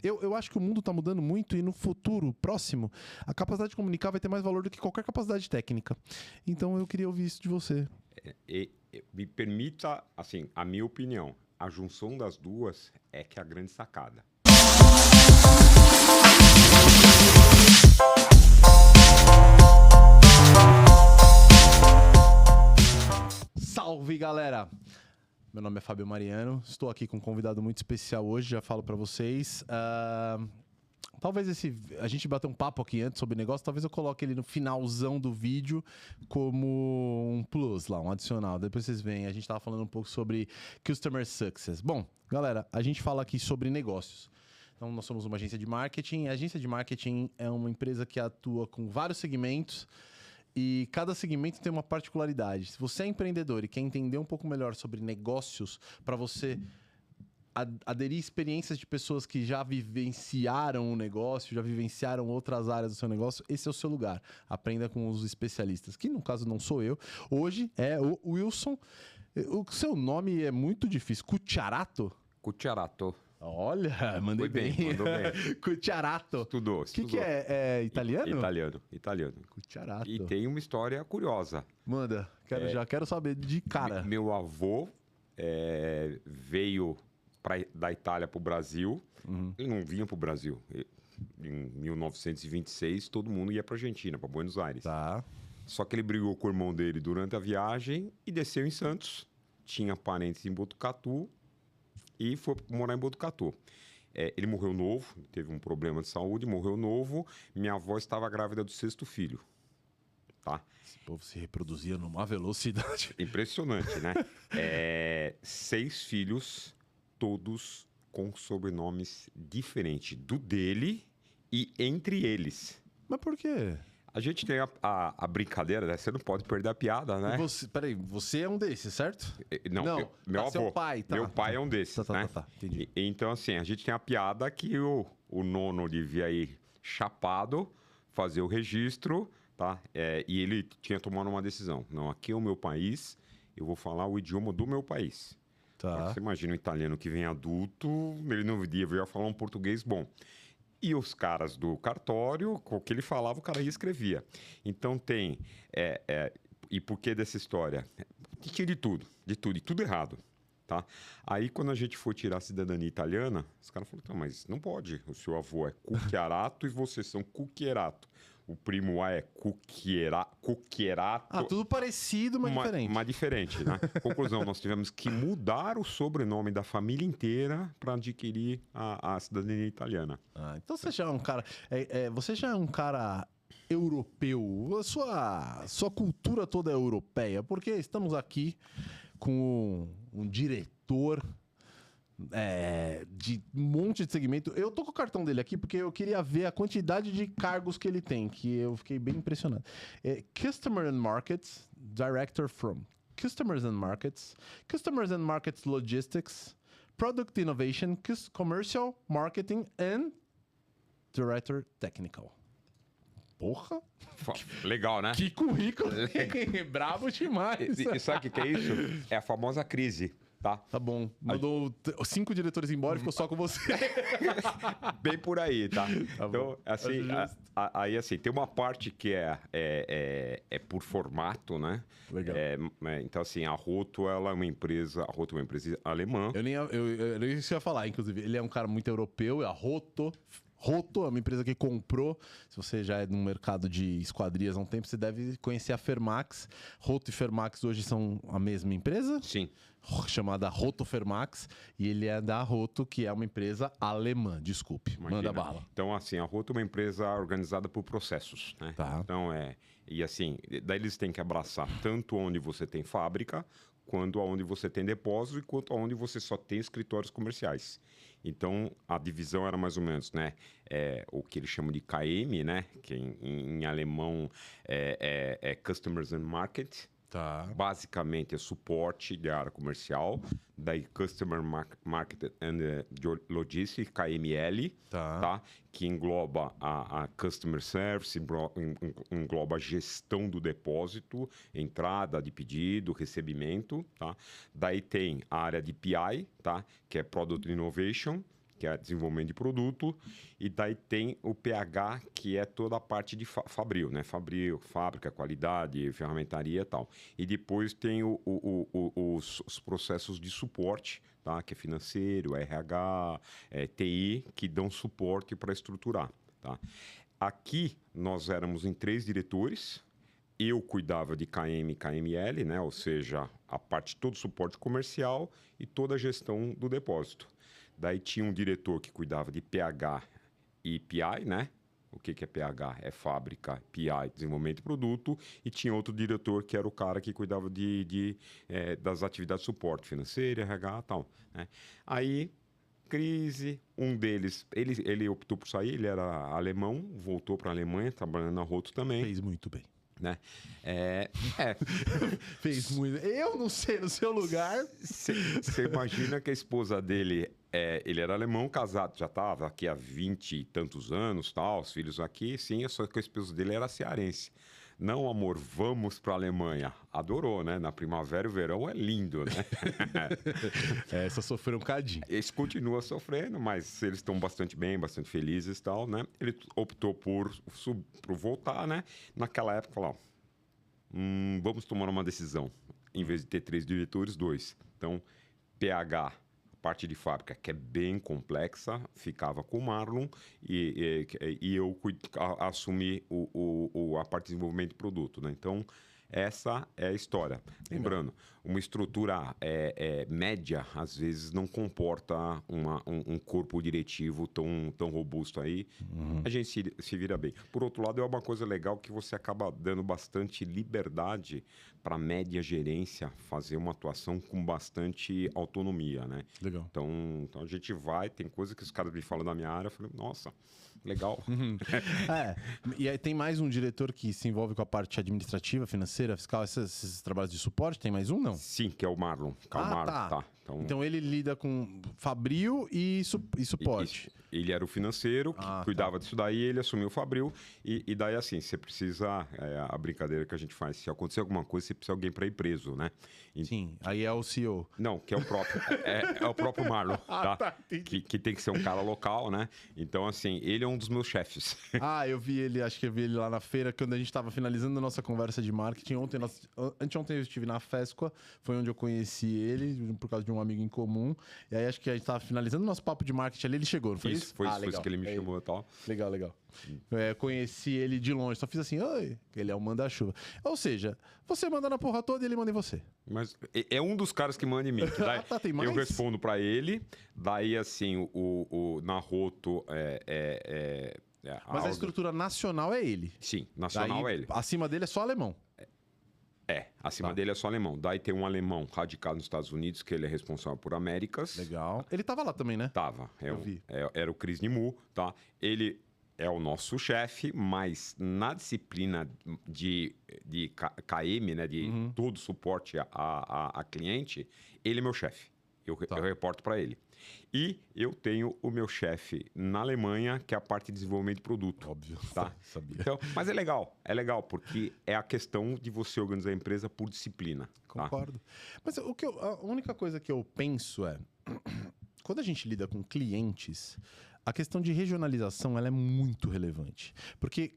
Eu acho que o mundo está mudando muito e no futuro próximo, a capacidade de comunicar vai ter mais valor do que qualquer capacidade técnica. Então eu queria ouvir isso de você. Me permita, assim, a minha opinião. A junção das duas é que é a grande sacada. Salve, galera! Meu nome é Fábio Mariano, estou aqui com um convidado muito especial hoje, já falo para vocês. Talvez a gente bater um papo aqui antes sobre negócio, talvez eu coloque ele no finalzão do vídeo como um plus lá, um adicional. Depois vocês veem, a gente tava falando um pouco sobre Customer Success. Bom, galera, a gente fala aqui sobre negócios. Então, nós somos uma agência de marketing. A agência de marketing é uma empresa que atua com vários segmentos e cada segmento tem uma particularidade. Se você é empreendedor e quer entender um pouco melhor sobre negócios, para você aderir experiências de pessoas que já vivenciaram o negócio, já vivenciaram outras áreas do seu negócio, esse é o seu lugar. Aprenda com os especialistas, que no caso não sou eu. Hoje é o Wilson. O seu nome é muito difícil. Cucciarato? Cucciarato. Olha, mandei bem. Mandou bem. Cucciarato. Estudou. O que é? É italiano? Italiano. Cucciarato. E tem uma história curiosa. Manda, já quero saber de cara. Meu avô veio da Itália para o Brasil. Ele não vinha para o Brasil. Em 1926, todo mundo ia para a Argentina, para Buenos Aires. Tá. Só que ele brigou com o irmão dele durante a viagem e desceu em Santos. Tinha parentes em Botucatu e foi morar em Botucatu. Ele morreu novo, teve um problema de saúde, morreu novo. Minha avó estava grávida do 6º filho. Tá? Esse povo se reproduzia numa velocidade. Impressionante, né? 6 filhos, todos com sobrenomes diferentes do dele e entre eles. Mas por quê? A gente tem a brincadeira, né? Você não pode perder a piada, né? Peraí, você é um desses, certo? Não, meu avô. Seu pai, tá. Meu pai é um desses, né? Tá, entendi. Então, assim, a gente tem a piada que o nono devia ir chapado, fazer o registro, tá? E ele tinha tomado uma decisão. Não, aqui é o meu país, eu vou falar o idioma do meu país. Tá. Você imagina um italiano que vem adulto, ele não devia falar um português bom. E os caras do cartório, com o que ele falava, o cara ia e escrevia. Então tem... e por que dessa história? Tinha de tudo, e tudo errado. Tá? Aí, quando a gente for tirar a cidadania italiana, os caras falaram, não, mas não pode. O seu avô é Cucchiarato e vocês são Cucchierato. O primo A é Cucchierato. Ah, tudo parecido, mas diferente. Mas diferente, né? Conclusão, nós tivemos que mudar o sobrenome da família inteira para adquirir a cidadania italiana. Ah, então você já é um cara... você já é um cara europeu. A sua cultura toda é europeia, porque estamos aqui com um diretor... de um monte de segmento. Eu tô com o cartão dele aqui porque eu queria ver a quantidade de cargos que ele tem, que eu fiquei bem impressionado. Customer and Markets, Director from Customers and Markets Logistics, Product Innovation, Commercial Marketing and Director Technical. Porra! Legal, né? Que currículo! Bravo demais! E sabe o que é isso? É a famosa crise. Tá Bom. Mandou 5 diretores embora e ficou só com você. Bem por aí, tá? Tá então, assim, aí assim, tem uma parte que é por formato, né? Legal. Então, assim, a Roto, ela é uma empresa alemã. Eu nem ia falar, inclusive. Ele é um cara muito europeu, é a Roto é uma empresa que comprou. Se você já é no mercado de esquadrias há um tempo, você deve conhecer a Fermax. Roto e Fermax hoje são a mesma empresa? Sim. Chamada Roto Fermax. E ele é da Roto, que é uma empresa alemã. Desculpe, Imagina. Manda bala. Então, assim, a Roto é uma empresa organizada por processos, né? Tá. Então, e assim, daí eles têm que abraçar tanto onde você tem fábrica, quanto onde você tem depósito e quanto onde você só tem escritórios comerciais. Então, a divisão era mais ou menos, né? O que eles chamam de KM, né? Que em alemão é Customers and Market. Tá. Basicamente, é suporte da área comercial. Daí, Customer Market and Logistics, KML. Tá? Que engloba a Customer Service, engloba a gestão do depósito, entrada de pedido, recebimento. Tá? Daí tem a área de PI, tá? Que é Product Innovation, que é desenvolvimento de produto, e daí tem o PH, que é toda a parte de fabril, né? Fabril, fábrica, qualidade, ferramentaria e tal. E depois tem os processos de suporte, tá? Que é financeiro, RH, TI, que dão suporte para estruturar, tá? Aqui nós éramos em 3 diretores. Eu cuidava de KM e KML, né? Ou seja, a parte todo o suporte comercial e toda a gestão do depósito. Daí tinha um diretor que cuidava de PH e PI, né? O que é PH? É fábrica, PI, desenvolvimento de produto. E tinha outro diretor que era o cara que cuidava das atividades de suporte financeiro, RH e tal, né? Aí, crise, um deles, ele optou por sair, ele era alemão, voltou para a Alemanha, trabalhando na Roto também. Fez muito bem. Né? Fez muito. Eu não sei, no seu lugar. Você imagina que a esposa dele, ele era alemão, casado, já estava aqui há 20 e tantos anos, tal, os filhos aqui, sim, só que a esposa dele era cearense. Não, amor, vamos para a Alemanha. Adorou, né? Na primavera e o verão é lindo, né? Essa sofreu um cadinho. Eles continuam sofrendo, mas eles estão bastante bem, bastante felizes e tal, né? Ele optou por voltar, né? Naquela época, falou, vamos tomar uma decisão. Em vez de ter 3 diretores, 2. Então, PH, parte de fábrica, que é bem complexa, ficava com o Marlon e eu assumi a parte de desenvolvimento de produto, né? Então, essa é a história. Lembrando, uma estrutura média, às vezes, não comporta um corpo diretivo tão robusto aí. A gente se vira bem. Por outro lado, é uma coisa legal que você acaba dando bastante liberdade para a média gerência fazer uma atuação com bastante autonomia, né? Legal. Então a gente vai, tem coisa que os caras me falam da minha área, eu falei, nossa, legal. E aí tem mais um diretor que se envolve com a parte administrativa, financeira, fiscal, esses trabalhos de suporte? Tem mais um, não? Sim, que é o Marlon. Tá. Então ele lida com fabril e suporte. Ele era o financeiro que cuidava disso daí, ele assumiu o fabril. E daí, assim, você precisa... a brincadeira que a gente faz, se acontecer alguma coisa, você precisa de alguém para ir preso, né? Sim, aí é o CEO. Não, que é o próprio. É o próprio Marlon, tá? Que tem que ser um cara local, né? Então, assim, ele é um dos meus chefes. Eu vi ele, acho que eu vi ele lá na feira, quando a gente estava finalizando a nossa conversa de marketing. Anteontem eu estive na Fesqua, foi onde eu conheci ele, por causa de um amigo em comum. E aí acho que a gente estava finalizando o nosso papo de marketing ali, ele chegou, não foi isso? Foi isso que ele me chamou e tal. Legal. Conheci ele de longe, só fiz assim, oi, ele é o manda-chuva. Ou seja, você manda na porra toda e ele manda em você. Mas é um dos caras que manda em mim. Daí, tem mais? Eu respondo pra ele, daí assim, na Roto Mas a estrutura nacional é ele. Sim, nacional é ele. Acima dele é só alemão. Acima dele é só alemão. Daí tem um alemão radicado nos Estados Unidos, que ele é responsável por Américas. Legal. Ele tava lá também, né? Tava. Eu vi. Era o Chris Nimu, tá? Ele é o nosso chefe, mas na disciplina de KM, né? De todo suporte a cliente, ele é meu chefe. Eu reporto para ele. E eu tenho o meu chefe na Alemanha, que é a parte de desenvolvimento de produto. Óbvio, tá? Sabia. Então, mas é legal, porque é a questão de você organizar a empresa por disciplina. Concordo. Tá? Mas a única coisa que eu penso é, quando a gente lida com clientes, a questão de regionalização ela é muito relevante. Porque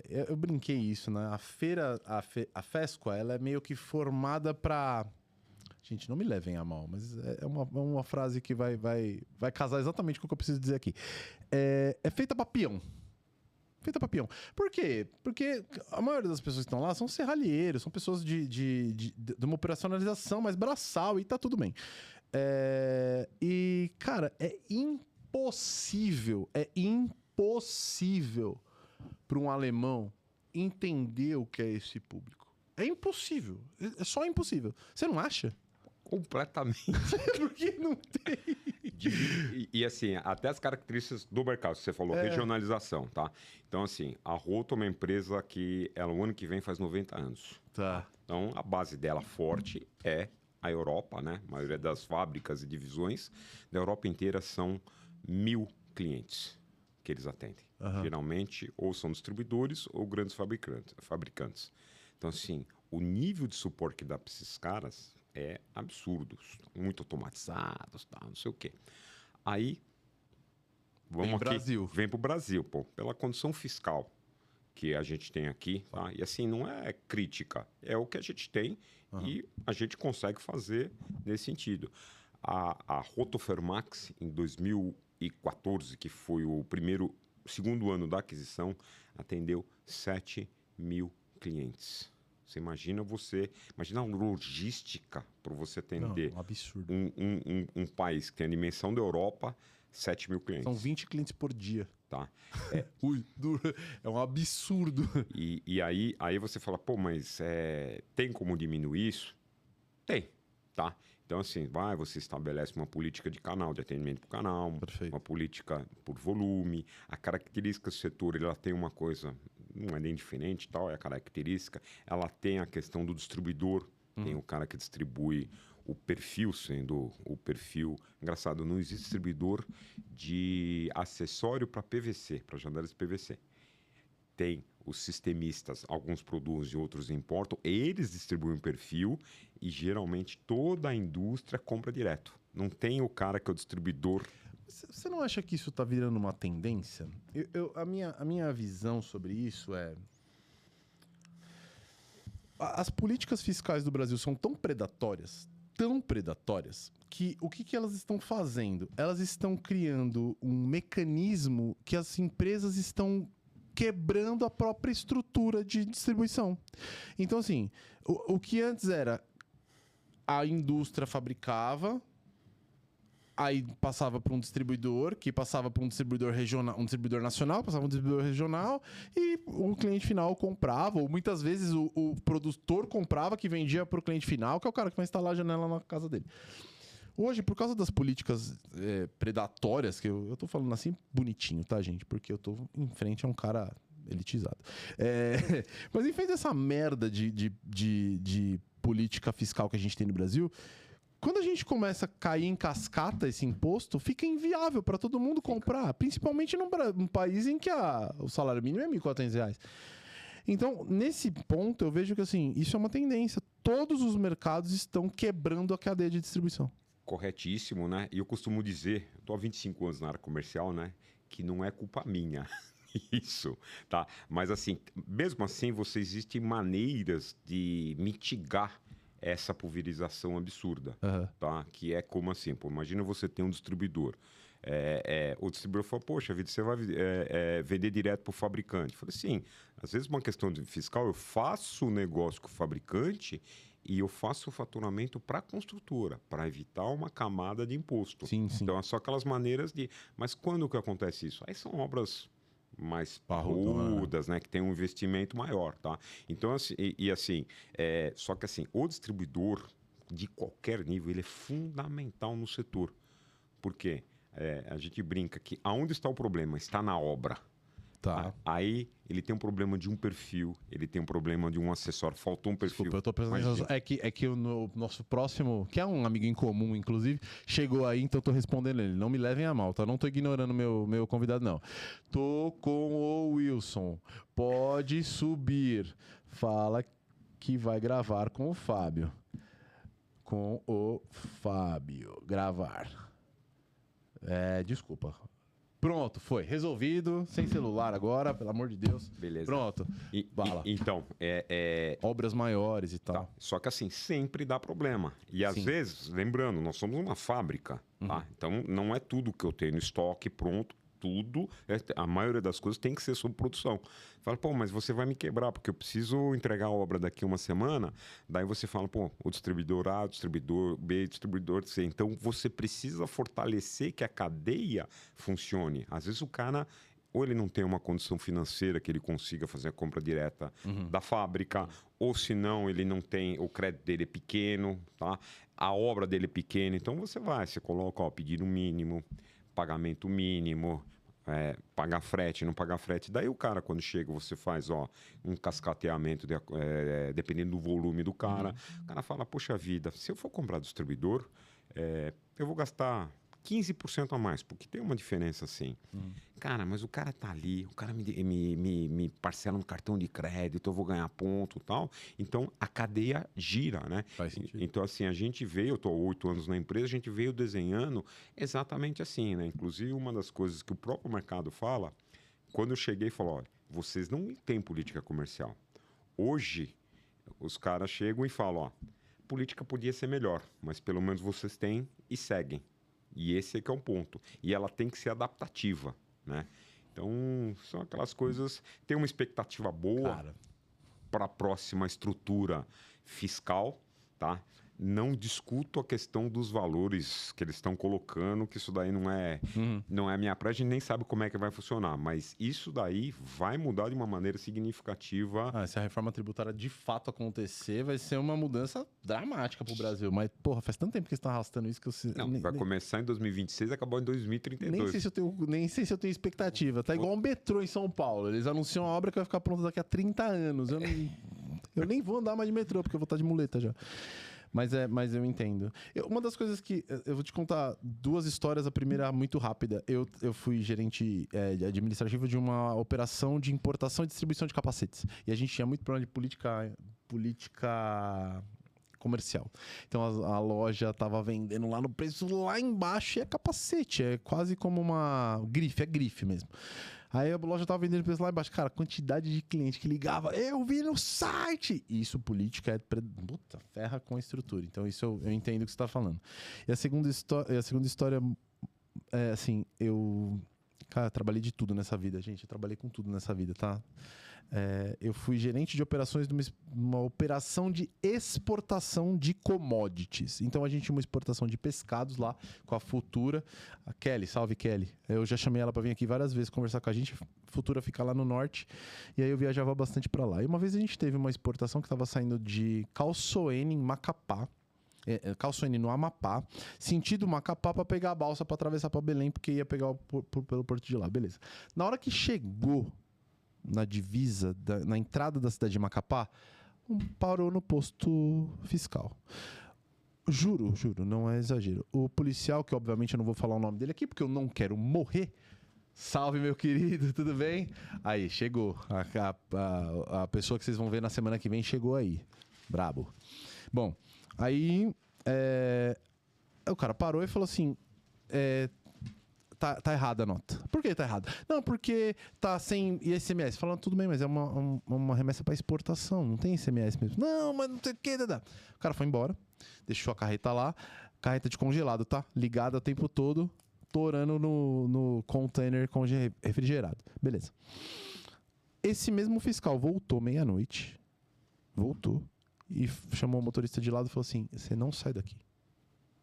eu brinquei isso, né? A feira, a Fesqua, ela é meio que formada para... Gente, não me levem a mal, mas é uma frase que vai casar exatamente com o que eu preciso dizer aqui. É feita para peão. Feita para peão. Por quê? Porque a maioria das pessoas que estão lá são serralheiros, são pessoas de uma operacionalização mais braçal e tá tudo bem. E, cara, é impossível para um alemão entender o que é esse público. É impossível. É só impossível. Você não acha? Completamente. Porque não tem. E assim, até as características do mercado, você falou, regionalização, tá? Então, assim, a Roto é uma empresa que ela, o ano que vem faz 90 anos. Tá. Então, a base dela forte é a Europa, né? A maioria das fábricas e divisões da Europa inteira são 1.000 clientes que eles atendem. Geralmente, ou são distribuidores ou grandes fabricantes. Então, assim, o nível de suporte que dá para esses caras é absurdo. Muito automatizados, tá, não sei o quê. Aí, Vamos Vem pro aqui, Brasil. vem para o Brasil, pô, pela condição fiscal que a gente tem aqui, tá? E assim, não é crítica, é o que a gente tem e a gente consegue fazer nesse sentido. A Rotofermax, em 2014, que foi segundo ano da aquisição, atendeu 7 mil clientes. Você imagina a logística para você atender Não, um absurdo. um país que tem a dimensão da Europa, 7 mil clientes. São 20 clientes por dia. Tá? Ui, é um absurdo. E aí você fala, pô, mas tem como diminuir isso? Tem, tá? Então, assim, você estabelece uma política de canal, de atendimento por canal, Perfeito. uma política por volume. A característica do setor, ela tem uma coisa, não é nem diferente, tal, é a característica. Ela tem a questão do distribuidor, tem o cara que distribui o perfil, sendo o perfil... Engraçado, não existe distribuidor de acessório para PVC, para janelas de PVC. Tem os sistemistas, alguns produzem, outros importam, eles distribuem o perfil e geralmente toda a indústria compra direto. Não tem o cara que é o distribuidor. Você não acha que isso está virando uma tendência? A minha visão sobre isso é... As políticas fiscais do Brasil são tão predatórias, que o que elas estão fazendo? Elas estão criando um mecanismo que as empresas estão quebrando a própria estrutura de distribuição. Então, assim, o que antes era a indústria fabricava, aí passava para um distribuidor, que passava para um distribuidor regional, um distribuidor nacional, passava para um distribuidor regional, e o cliente final comprava, ou muitas vezes o produtor comprava, que vendia para o cliente final, que é o cara que vai instalar a janela na casa dele. Hoje, por causa das políticas predatórias, que eu tô falando assim bonitinho, tá, gente? Porque eu tô em frente a um cara elitizado. Mas em frente a essa merda de política fiscal que a gente tem no Brasil, quando a gente começa a cair em cascata esse imposto, fica inviável para todo mundo comprar, principalmente num país em que o salário mínimo é R$1.400. Então, nesse ponto, eu vejo que assim, isso é uma tendência. Todos os mercados estão quebrando a cadeia de distribuição. Corretíssimo, né? E eu costumo dizer, eu tô há 25 anos na área comercial, né? Que não é culpa minha. Isso, tá? Mas assim, mesmo assim, existem maneiras de mitigar essa pulverização absurda, tá? Que é como assim, pô, imagina você ter um distribuidor. O distribuidor fala, poxa vida, você vai vender direto para o fabricante. Eu falei, sim, às vezes uma questão de fiscal, eu faço o negócio com o fabricante e eu faço o faturamento para a construtora, para evitar uma camada de imposto. Sim, sim. Então, é só aquelas maneiras de... Mas quando que acontece isso? Aí são obras mais parrudas, né? Que tem um investimento maior, tá? Então, assim, só que assim, o distribuidor de qualquer nível, ele é fundamental no setor. Por quê? A gente brinca que aonde está o problema? Está na obra. Tá. Aí ele tem um problema de um perfil, ele tem um problema de um acessório, faltou um perfil. Desculpa, eu tô pensando... É que o nosso próximo, que é um amigo em comum, inclusive, chegou aí, então eu tô respondendo ele. Não me levem a mal, tá? Não tô ignorando meu convidado, não. Tô com o Wilson. Pode subir. Fala que vai gravar com o Fábio. Com o Fábio. Gravar. Desculpa. Pronto, foi. Resolvido. Sem celular agora, pelo amor de Deus. Beleza. Pronto. Bala. Então, obras maiores e tal. Tá. Só que assim, sempre dá problema. E às vezes, lembrando, nós somos uma fábrica, tá? Então, não é tudo que eu tenho no estoque pronto, tudo. A maioria das coisas tem que ser sob produção. Fala, pô, mas você vai me quebrar, porque eu preciso entregar a obra daqui uma semana. Daí você fala, pô, o distribuidor A, o distribuidor B, distribuidor C. Então, você precisa fortalecer que a cadeia funcione. Às vezes o cara... ou ele não tem uma condição financeira que ele consiga fazer a compra direta da fábrica, ou se não, ele não tem, o crédito dele é pequeno, tá? A obra dele é pequena, então você coloca, pedido mínimo, pagamento mínimo, pagar frete, não pagar frete. Daí o cara, quando chega, você faz um cascateamento, dependendo do volume do cara. O cara fala, poxa vida, se eu for comprar do distribuidor, eu vou gastar 15% a mais, porque tem uma diferença assim. Cara, mas o cara tá ali, o cara me parcela no cartão de crédito, eu vou ganhar ponto e tal. Então, a cadeia gira, né? Faz sentido. Então, assim, a gente veio, eu estou há 8 anos na empresa, a gente veio desenhando exatamente assim, né? Inclusive, uma das coisas que o próprio mercado fala, quando eu cheguei, falou, olha, vocês não têm política comercial. Hoje, os caras chegam e falam, ó, política podia ser melhor, mas pelo menos vocês têm e seguem. E esse é que é um ponto. E ela tem que ser adaptativa, né? Então, são aquelas coisas... Tem uma expectativa boa para a próxima estrutura fiscal, tá? Não discuto a questão dos valores que eles estão colocando, que isso daí não é a minha praia, a gente nem sabe como é que vai funcionar, mas isso daí vai mudar de uma maneira significativa. Se a reforma tributária de fato acontecer, vai ser uma mudança dramática pro Brasil. Mas, porra, faz tanto tempo que eles estão arrastando isso que eu... Não, vai começar em 2026 e acabar em 2032. Nem sei se eu tenho expectativa. Tá igual um metrô em São Paulo. Eles anunciam a obra que vai ficar pronta daqui a 30 anos. Eu nem vou andar mais de metrô, porque eu vou estar de muleta já. Mas eu entendo. Uma das coisas que... Eu vou te contar 2 histórias. A primeira, muito rápida. Eu fui gerente administrativo de uma operação de importação e distribuição de capacetes. E a gente tinha muito problema de política comercial. Então, a loja estava vendendo lá no preço lá embaixo e é capacete. É quase como uma grife. É grife mesmo. Aí a loja tava vendendo preço lá embaixo. Cara, quantidade de cliente que ligava, eu vi no site! Isso, política é... Puta, ferra com a estrutura. Então, isso eu entendo o que você tá falando. E a segunda história é assim, Cara, eu trabalhei de tudo nessa vida, gente. Eu trabalhei com tudo nessa vida, tá? Eu fui gerente de operações de uma operação de exportação de commodities. Então, a gente tinha uma exportação de pescados lá com a Futura. A Kelly, salve Kelly. Eu já chamei ela para vir aqui várias vezes conversar com a gente. Futura fica lá no norte. E aí eu viajava bastante para lá. E uma vez a gente teve uma exportação que estava saindo de Calçoene, em Macapá. Calçoene no Amapá, sentido Macapá para pegar a balsa para atravessar para Belém, porque ia pegar pelo porto de lá, beleza. Na hora que chegou na divisa, na entrada da cidade de Macapá, parou no posto fiscal. Juro, não é exagero. O policial, que obviamente eu não vou falar o nome dele aqui, porque eu não quero morrer. Salve, meu querido, tudo bem? Aí, chegou. A pessoa que vocês vão ver na semana que vem chegou aí. Brabo. Bom, aí o cara parou e falou assim: tá errada a nota. Por que tá errada? Não, porque tá sem ICMS. Falando, tudo bem, mas é uma remessa para exportação, não tem ICMS mesmo. Não, mas não tem o que. O cara foi embora, deixou a carreta lá, carreta de congelado, tá? Ligada o tempo todo, torando no container refrigerado. Beleza. Esse mesmo fiscal voltou meia-noite. Voltou. E chamou o motorista de lado e falou assim: você não sai daqui.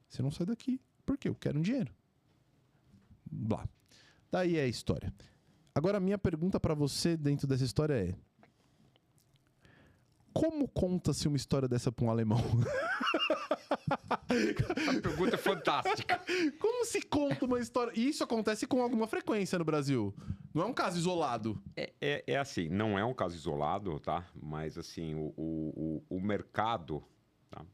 Você não sai daqui. Por quê? Eu quero um dinheiro. Blá. Daí é a história. Agora, a minha pergunta para você dentro dessa história é: como conta-se uma história dessa para um alemão? A pergunta é fantástica. Como se conta uma história? E isso acontece com alguma frequência no Brasil. Não é um caso isolado. É assim, não é um caso isolado, tá? Mas assim, o mercado, tá?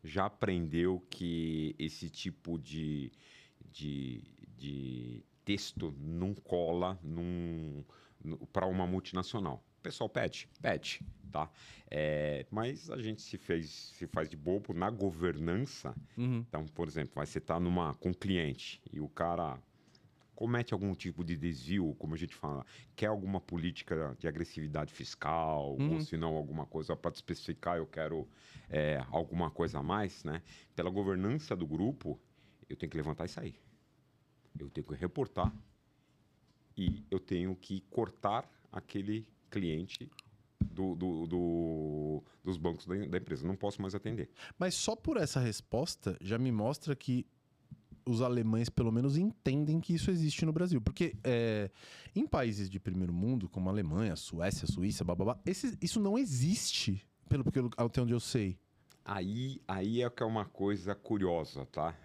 Já aprendeu que esse tipo de texto não cola para uma multinacional. O pessoal pede, tá? Mas a gente se faz de bobo na governança. Então, por exemplo, você está com um cliente e o cara comete algum tipo de desvio, como a gente fala, quer alguma política de agressividade fiscal, ou se não alguma coisa para especificar, eu quero alguma coisa a mais, né? Pela governança do grupo, eu tenho que levantar e sair. Eu tenho que reportar e eu tenho que cortar aquele cliente dos bancos da empresa. Não posso mais atender. Mas só por essa resposta já me mostra que os alemães, pelo menos, entendem que isso existe no Brasil. Porque em países de primeiro mundo, como a Alemanha, Suécia, Suíça, bababá, isso não existe, até onde eu sei. Aí é que é uma coisa curiosa, tá?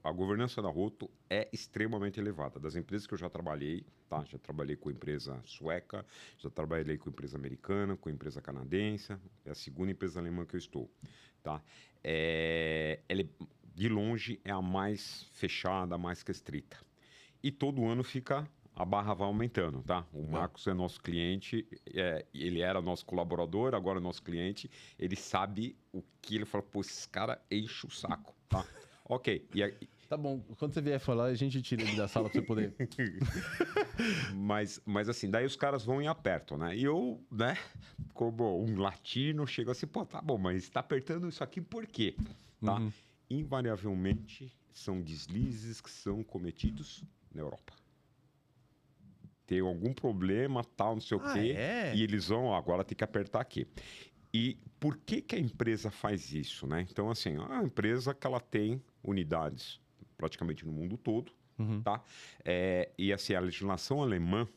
A governança da Roto é extremamente elevada. Das empresas que eu já trabalhei, tá? Já trabalhei com empresa sueca, já trabalhei com empresa americana, com empresa canadense, é a segunda empresa alemã que eu estou, tá? Ela é de longe, é a mais fechada, a mais restrita. E todo ano a barra vai aumentando, tá? O Marcos é nosso cliente, ele era nosso colaborador, agora é nosso cliente. Ele sabe o que ele fala, pô, esse cara enche o saco, tá? Ok. Tá bom, quando você vier falar, a gente tira ele da sala pra você poder... mas assim, daí os caras vão e apertam, né? E eu, né, como um latino, chego assim, pô, tá bom, mas tá apertando isso aqui por quê? Tá? Invariavelmente, são deslizes que são cometidos na Europa. Tem algum problema, tal, não sei o quê, e eles vão, agora tem que apertar aqui. E por que a empresa faz isso, né? Então, assim, a empresa que ela tem unidades praticamente no mundo todo, tá? E assim, a legislação alemã,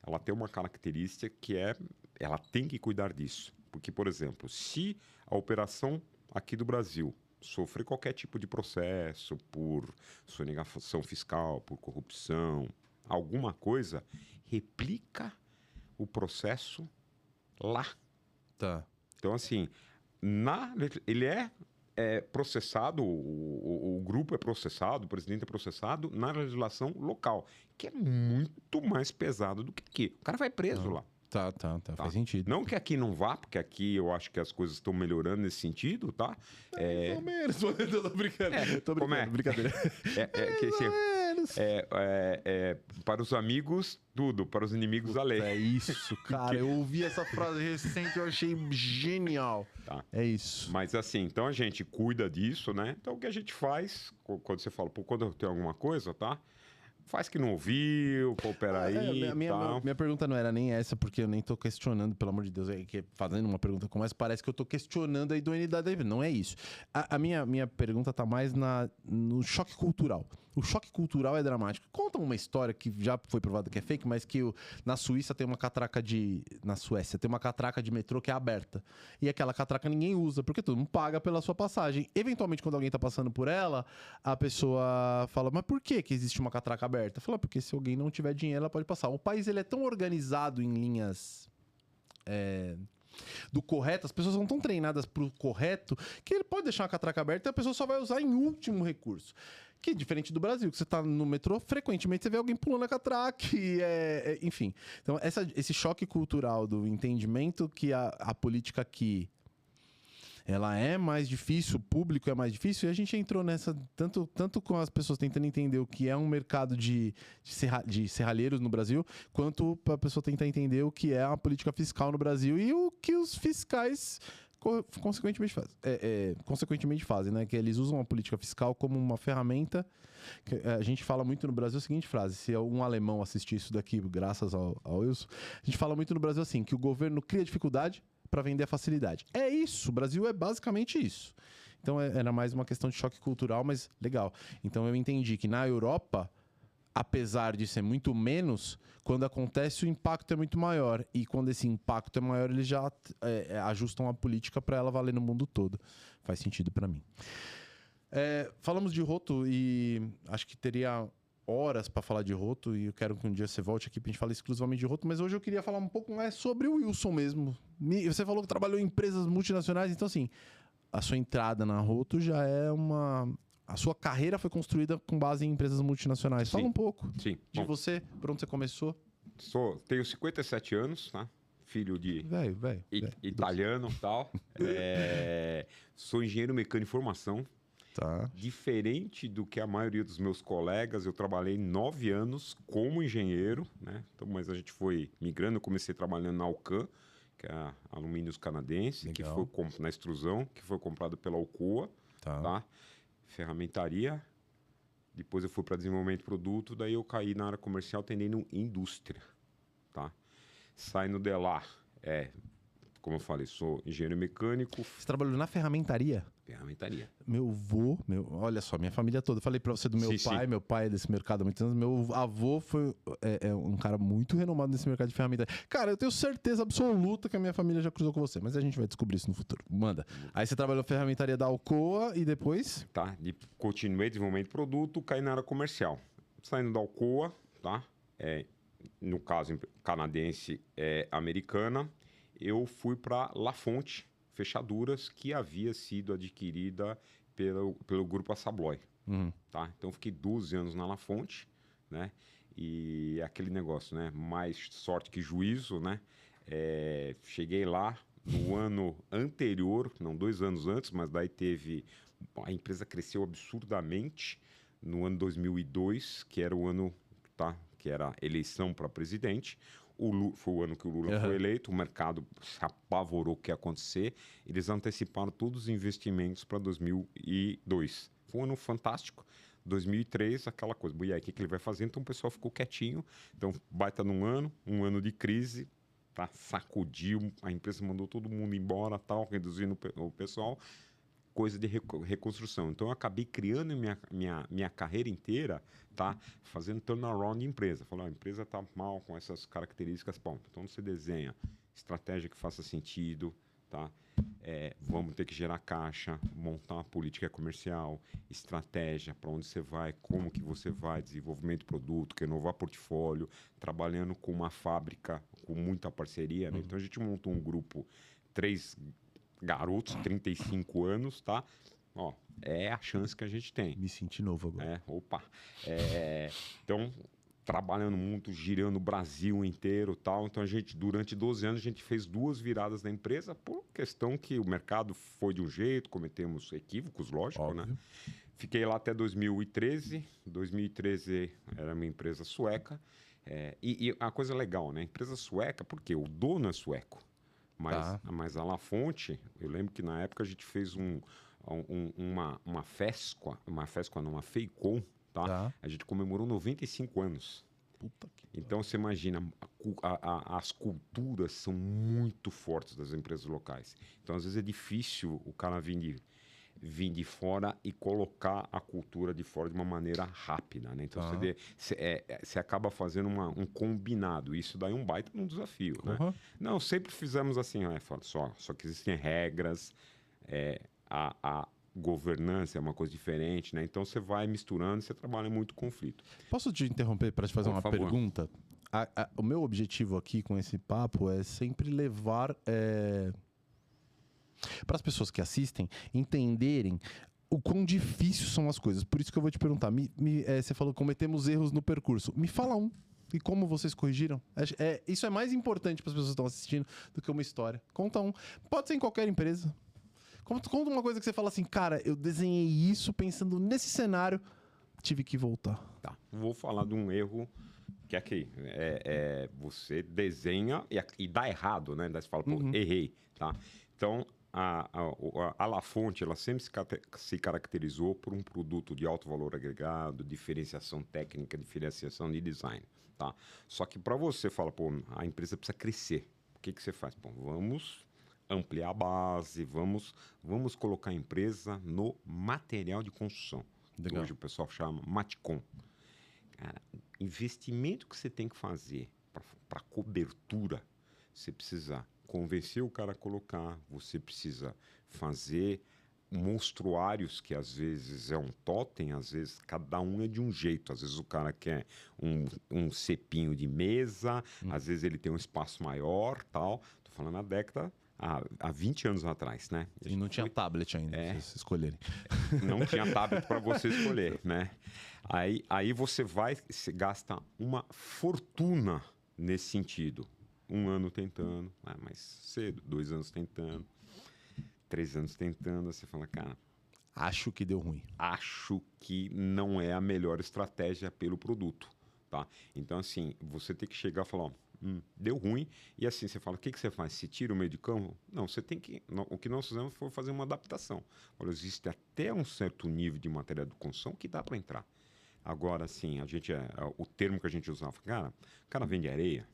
ela tem uma característica que ela tem que cuidar disso. Porque, por exemplo, se a operação aqui do Brasil sofrer qualquer tipo de processo por sonegação fiscal, por corrupção, alguma coisa, replica o processo lá. Tá. Então, assim, ele é processado, o grupo é processado, o presidente é processado na legislação local, que é muito mais pesado do que aqui. O cara vai preso lá. Tá. Faz sentido. Não que aqui não vá, porque aqui eu acho que as coisas estão melhorando nesse sentido, tá? Mais ou menos, tô brincando. Tô brincando, como é? brincadeira. Para os amigos, tudo. Para os inimigos, a lei. É isso, cara. Eu ouvi essa frase recente, eu achei genial. Tá. É isso. Mas assim, então a gente cuida disso, né? Então o que a gente faz, quando você fala, pô, quando eu tenho alguma coisa, tá? Faz que não ouviu, pô, peraí. Minha pergunta não era nem essa, porque eu nem tô questionando, pelo amor de Deus, que fazendo uma pergunta como essa, parece que eu tô questionando a idoneidade da empresa. Não é isso. A minha pergunta tá mais no choque cultural. O choque cultural é dramático. Conta uma história que já foi provada que é fake, mas que na Suíça tem uma catraca na Suécia tem uma catraca de metrô que é aberta. E aquela catraca ninguém usa, porque todo mundo paga pela sua passagem. Eventualmente, quando alguém tá passando por ela, a pessoa fala, mas por que existe uma catraca aberta? Fala, porque se alguém não tiver dinheiro, ela pode passar. O país ele é tão organizado em linhas... do correto, as pessoas são tão treinadas pro correto que ele pode deixar uma catraca aberta e a pessoa só vai usar em último recurso. Que diferente do Brasil, que você tá no metrô, frequentemente você vê alguém pulando a catraca enfim. Então, esse choque cultural do entendimento que a política aqui ela é mais difícil, o público é mais difícil, e a gente entrou nessa, tanto com as pessoas tentando entender o que é um mercado de serralheiros no Brasil, quanto para a pessoa tentar entender o que é a política fiscal no Brasil e o que os fiscais consequentemente fazem, né? Que eles usam a política fiscal como uma ferramenta. A gente fala muito no Brasil a seguinte frase: se um alemão assistir isso daqui, graças ao Wilson, a gente fala muito no Brasil assim, que o governo cria dificuldade para vender a facilidade. É isso, o Brasil é basicamente isso. Então era mais uma questão de choque cultural, mas legal. Então eu entendi que na Europa, apesar de ser muito menos, quando acontece o impacto é muito maior. E quando esse impacto é maior, eles já ajustam a política para ela valer no mundo todo. Faz sentido para mim. Falamos de Roto e acho que teria horas para falar de Roto, e eu quero que um dia você volte aqui pra gente falar exclusivamente de Roto, mas hoje eu queria falar um pouco mais sobre o Wilson mesmo. Você falou que trabalhou em empresas multinacionais, então assim, a sua entrada na Roto já é a sua carreira foi construída com base em empresas multinacionais. Fala um pouco de você, por onde você começou. Tenho 57 anos, tá? Filho de italiano e tal. Sou engenheiro mecânico de formação. Tá. Diferente do que a maioria dos meus colegas, eu trabalhei 9 anos como engenheiro, né? Então, mas a gente foi migrando. Eu comecei trabalhando na Alcan, que é a Alumínios Canadense, Legal. que foi na extrusão, que foi comprada pela Alcoa, tá? Ferramentaria. Depois eu fui para desenvolvimento de produto, daí eu caí na área comercial atendendo indústria, tá? Saindo de lá, como eu falei, sou engenheiro mecânico. Você trabalhou na ferramentaria? Ferramentaria. Olha só, minha família toda. Eu falei pra você do meu pai, meu pai é desse mercado há muitos anos. Meu avô foi um cara muito renomado nesse mercado de ferramentaria. Cara, eu tenho certeza absoluta que a minha família já cruzou com você, mas a gente vai descobrir isso no futuro. Manda. Aí você trabalhou na ferramentaria da Alcoa e depois? Tá, continuei desenvolvimento de produto, caí na área comercial. Saindo da Alcoa, tá? No caso canadense, americana, eu fui para Lafonte Fechaduras, que havia sido adquirida pelo grupo Assabloy. Uhum. Tá? Então, fiquei 12 anos na La Fonte, né? E aquele negócio, né? Mais sorte que juízo, né? Cheguei lá no ano anterior, não 2 anos antes, mas daí a empresa cresceu absurdamente no ano 2002, que era o ano, tá? Que era eleição para presidente. Foi o ano que o Lula foi eleito, o mercado se apavorou o que ia acontecer. Eles anteciparam todos os investimentos para 2002. Foi um ano fantástico. 2003, aquela coisa, e aí, o que ele vai fazer? Então o pessoal ficou quietinho. Então, baita num ano, um ano de crise, tá? Sacudiu, a empresa mandou todo mundo embora, tal, reduzindo o pessoal. Coisa de reconstrução. Então, eu acabei criando minha carreira inteira, tá? Fazendo turnaround de empresa. Falando, a empresa está mal com essas características. Bom, então você desenha estratégia que faça sentido, tá? Vamos ter que gerar caixa, montar uma política comercial, estratégia, para onde você vai, como que você vai, desenvolvimento de produto, renovar portfólio, trabalhando com uma fábrica com muita parceria, né? Então, a gente montou um grupo, 3 garotos, 35 anos, tá? Ó, é a chance que a gente tem. Me senti novo agora. Então, trabalhando muito, girando o Brasil inteiro, tal. Então, durante 12 anos, a gente fez 2 viradas na empresa por questão que o mercado foi de um jeito, cometemos equívocos, lógico, Óbvio. né? Fiquei lá até 2013. 2013 era uma empresa sueca. E a coisa legal, né? Empresa sueca, porque o dono é sueco. Mas a La Fonte, eu lembro que na época a gente fez uma FEICON, tá? A gente comemorou 95 anos. Puta que... Então, você imagina, as culturas são muito fortes das empresas locais. Então, às vezes é difícil o cara vir de fora e colocar a cultura de fora de uma maneira rápida, né? Então, você acaba fazendo um combinado. Isso daí é um baita um desafio, né? Não, sempre fizemos assim, só que existem regras, a governança é uma coisa diferente, né? Então, você vai misturando, você trabalha muito conflito. Posso te interromper para te fazer uma pergunta? O meu objetivo aqui com esse papo é sempre levar... para as pessoas que assistem entenderem o quão difícil são as coisas. Por isso que eu vou te perguntar. Você falou que cometemos erros no percurso. Me fala um. E como vocês corrigiram? Isso é mais importante para as pessoas que estão assistindo do que uma história. Conta um. Pode ser em qualquer empresa. Conta uma coisa que você fala assim, cara, eu desenhei isso pensando nesse cenário, tive que voltar. Tá. Vou falar de um erro que é aqui. Você desenha e dá errado, né? Daí você fala, pô, errei, tá? Então, a La Fonte, ela sempre se caracterizou por um produto de alto valor agregado, diferenciação técnica, diferenciação de design, tá? Só que para você falar, pô, a empresa precisa crescer. O que você faz? Bom, vamos ampliar a base, vamos colocar a empresa no material de construção. Legal. Hoje o pessoal chama Matcom. Cara, investimento que você tem que fazer para cobertura, você precisa convencer o cara a colocar, você precisa fazer monstruários, que às vezes é um totem, às vezes cada um é de um jeito. Às vezes o cara quer um cepinho de mesa, às vezes ele tem um espaço maior, tal. Tô falando na década, há 20 anos atrás, né? E não tinha tablet ainda, pra vocês escolherem. Não tinha tablet para você escolher, né? Aí você gasta uma fortuna nesse sentido. 1 ano tentando, mais cedo, 2 anos tentando, 3 anos tentando, você fala, cara... Acho que deu ruim. Acho que não é a melhor estratégia pelo produto, tá? Então, assim, você tem que chegar e falar, deu ruim, e assim, você fala, o que você faz? Você tira o meio de campo? Não, você tem que... O que nós fizemos foi fazer uma adaptação. Olha, existe até um certo nível de material de construção que dá para entrar. Agora, assim, o termo que a gente usava, o cara vende areia,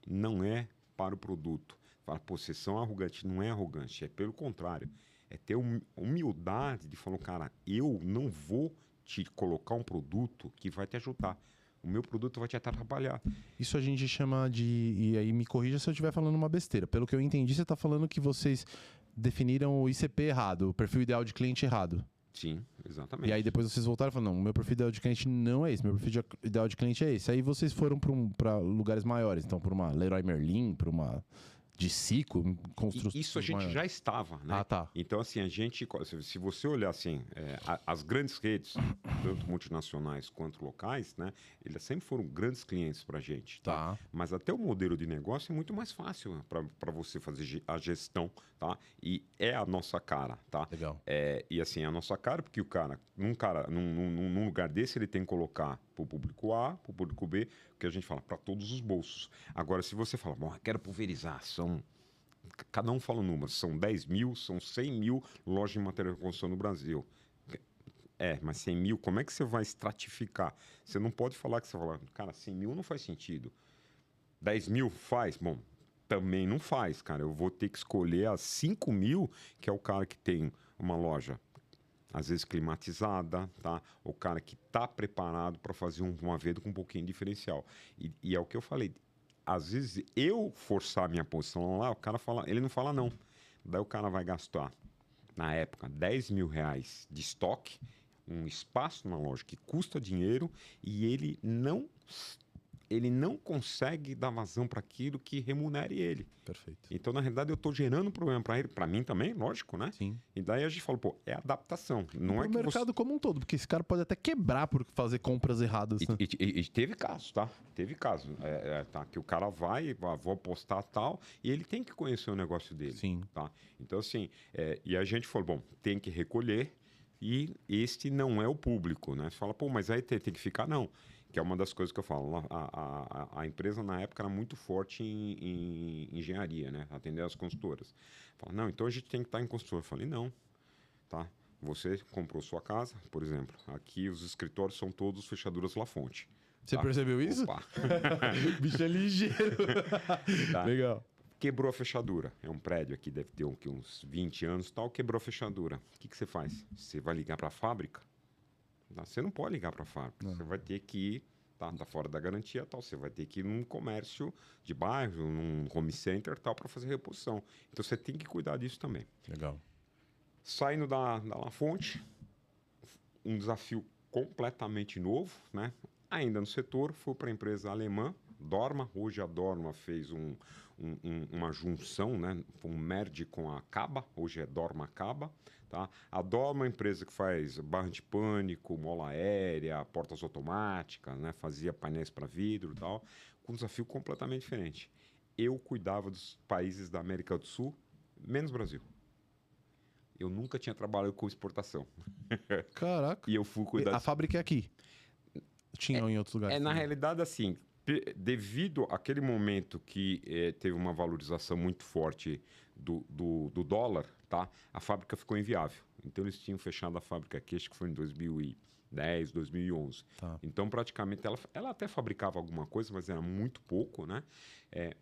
não é para o produto. Fala, pô, vocês são arrogantes. Não é arrogante, é pelo contrário. É ter humildade de falar, cara, eu não vou te colocar um produto que vai te ajudar. O meu produto vai te atrapalhar. Isso a gente chama de... E aí me corrija se eu estiver falando uma besteira. Pelo que eu entendi, você está falando que vocês definiram o ICP errado, o perfil ideal de cliente errado. Sim, exatamente. E aí depois vocês voltaram e falaram, não, o meu perfil ideal de cliente não é esse, meu perfil ideal de cliente é esse. Aí vocês foram para lugares maiores, então para uma Leroy Merlin, para uma de ciclo, construção. Isso a gente já estava, né? Ah, tá. Então, assim, se você olhar assim, as grandes redes, tanto multinacionais quanto locais, né? Eles sempre foram grandes clientes para a gente, tá? Tá. Mas até o modelo de negócio é muito mais fácil para você fazer a gestão, tá? E é a nossa cara, tá? Legal. E assim, é a nossa cara, porque num lugar desse, ele tem que colocar para o público A, para o público B, que a gente fala, para todos os bolsos. Agora, se você fala, bom, eu quero pulverizar, cada um fala um número, são 10 mil, são 100 mil lojas de material de construção no Brasil. Mas 100 mil, como é que você vai estratificar? Você não pode falar que você fala, cara, 100 mil não faz sentido. 10 mil faz? Bom, também não faz, cara. Eu vou ter que escolher as 5 mil, que é o cara que tem uma loja, às vezes climatizada, tá? O cara que está preparado para fazer uma venda com um pouquinho de diferencial. E é o que eu falei. Às vezes, eu forçar a minha posição lá, o cara fala, ele não fala não. Daí o cara vai gastar, na época, 10 mil reais de estoque, um espaço na loja que custa dinheiro e ele não consegue dar vazão para aquilo que remunere ele. Perfeito. Então, na realidade, eu estou gerando um problema para ele, para mim também, lógico, né? Sim. E daí a gente fala, pô, é adaptação. Não é o que mercado como um todo, porque esse cara pode até quebrar por fazer compras erradas. Né? E teve casos, tá? Teve casos. Tá? Que o cara vou apostar tal, e ele tem que conhecer o negócio dele. Sim. Tá? Então, assim, e a gente falou, bom, tem que recolher, e este não é o público, né? Você fala, pô, mas aí tem que ficar? Não. Que é uma das coisas que eu falo. A empresa, na época, era muito forte em engenharia, né? Atender as consultoras. Fala, não, então a gente tem que estar em consultora. Eu falei, não, tá? Você comprou sua casa, por exemplo. Aqui os escritórios são todos fechaduras Lafont. Você tá? percebeu isso? Opa. Bicho é ligeiro. Tá? Legal. Quebrou a fechadura. É um prédio aqui, deve ter uns 20 anos e tal. Quebrou a fechadura. O que você faz? Você vai ligar para a fábrica? Você não pode ligar para a fábrica. Você vai ter que ir, tá fora da garantia tal. Você vai ter que ir num comércio de bairro, num home center tal, para fazer reposição. Então você tem que cuidar disso também. Legal. Saindo da Lafont, um desafio completamente novo, né? Ainda no setor, fui para a empresa alemã, Dorma. Hoje a Dorma fez uma junção, né? Um merge com a Caba, hoje é Dorma Caba. Tá? A Dorma é uma empresa que faz barra de pânico, mola aérea, portas automáticas, né? Fazia painéis para vidro e tal, com um desafio completamente diferente. Eu cuidava dos países da América do Sul, menos Brasil. Eu nunca tinha trabalhado com exportação. Caraca. E eu fui cuidar... A fábrica é aqui? Tinha em outros lugares? Na realidade, assim, devido àquele momento que teve uma valorização muito forte do dólar, tá? A fábrica ficou inviável. Então, eles tinham fechado a fábrica aqui, acho que foi em 2010, 2011. Tá. Então, praticamente, ela até fabricava alguma coisa, mas era muito pouco, né?